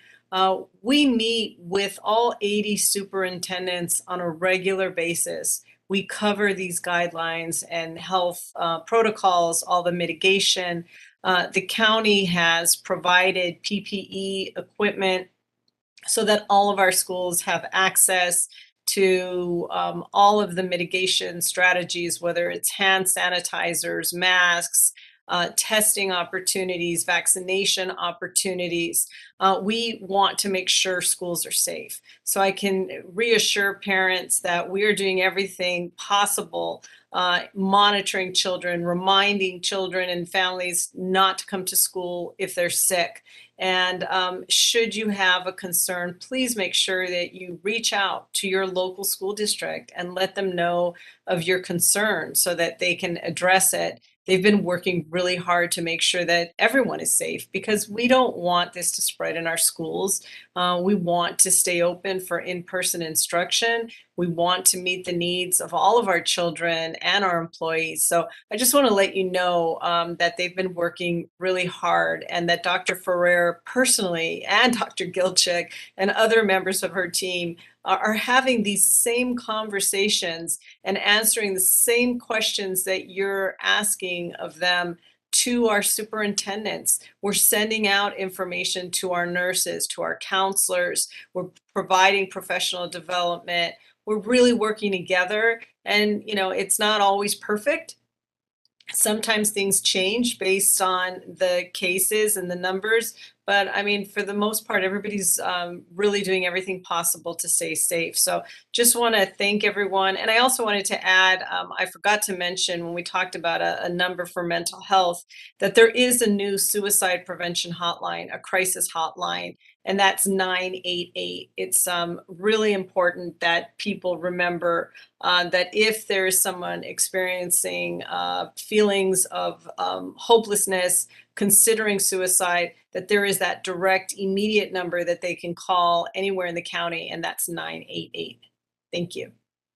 We meet with all 80 superintendents on a regular basis. we cover these guidelines and health protocols, all the mitigation. The county has provided PPE equipment so that all of our schools have access to all of the mitigation strategies, whether it's hand sanitizers, masks, testing opportunities, vaccination opportunities. We want to make sure schools are safe. So I can reassure parents that we are doing everything possible, monitoring children, reminding children and families not to come to school if they're sick. And should you have a concern, please make sure that you reach out to your local school district and let them know of your concern so that they can address it. They've been working really hard to make sure that everyone is safe because we don't want this to spread in our schools. We want to stay open for in-person instruction. We want to meet the needs of all of our children and our employees. So I just want to let you know that they've been working really hard and that Dr. Ferrer personally and Dr. Gilchick and other members of her team are having these same conversations and answering the same questions that you're asking of them to our superintendents. We're sending out information to our nurses, to our counselors. We're providing professional development. We're really working together. And, you know, it's not always perfect. Sometimes things change based on the cases and the numbers, but I mean, for the most part, everybody's really doing everything possible to stay safe. So just want to thank everyone. And I also wanted to add, I forgot to mention when we talked about a number for mental health, that there is a new suicide prevention hotline, a crisis hotline, and that's 988. It's really important that people remember that if there is someone experiencing feelings of hopelessness, considering suicide, that there is that direct, immediate number that they can call anywhere in the county, and that's 988. Thank you.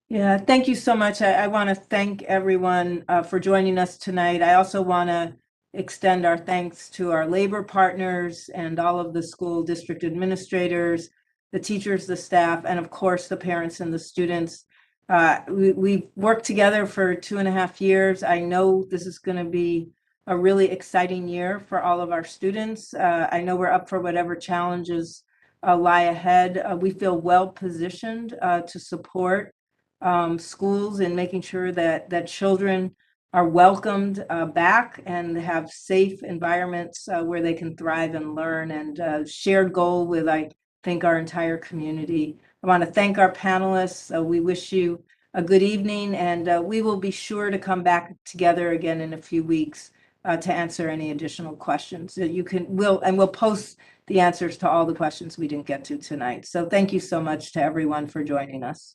Yeah, thank you so much. I want to thank everyone for joining us tonight. I also want to extend our thanks to our labor partners and all of the school district administrators, the teachers, the staff, and of course, the parents and the students. We've worked together for 2.5 years. I know this is going to be a really exciting year for all of our students. I know we're up for whatever challenges lie ahead. We feel well positioned to support schools in making sure that children are welcomed back and have safe environments where they can thrive and learn, and shared goal with, I think, our entire community. I want to thank our panelists. We wish you a good evening, and we will be sure to come back together again in a few weeks to answer any additional questions. We'll post the answers to all the questions we didn't get to tonight. So thank you so much to everyone for joining us.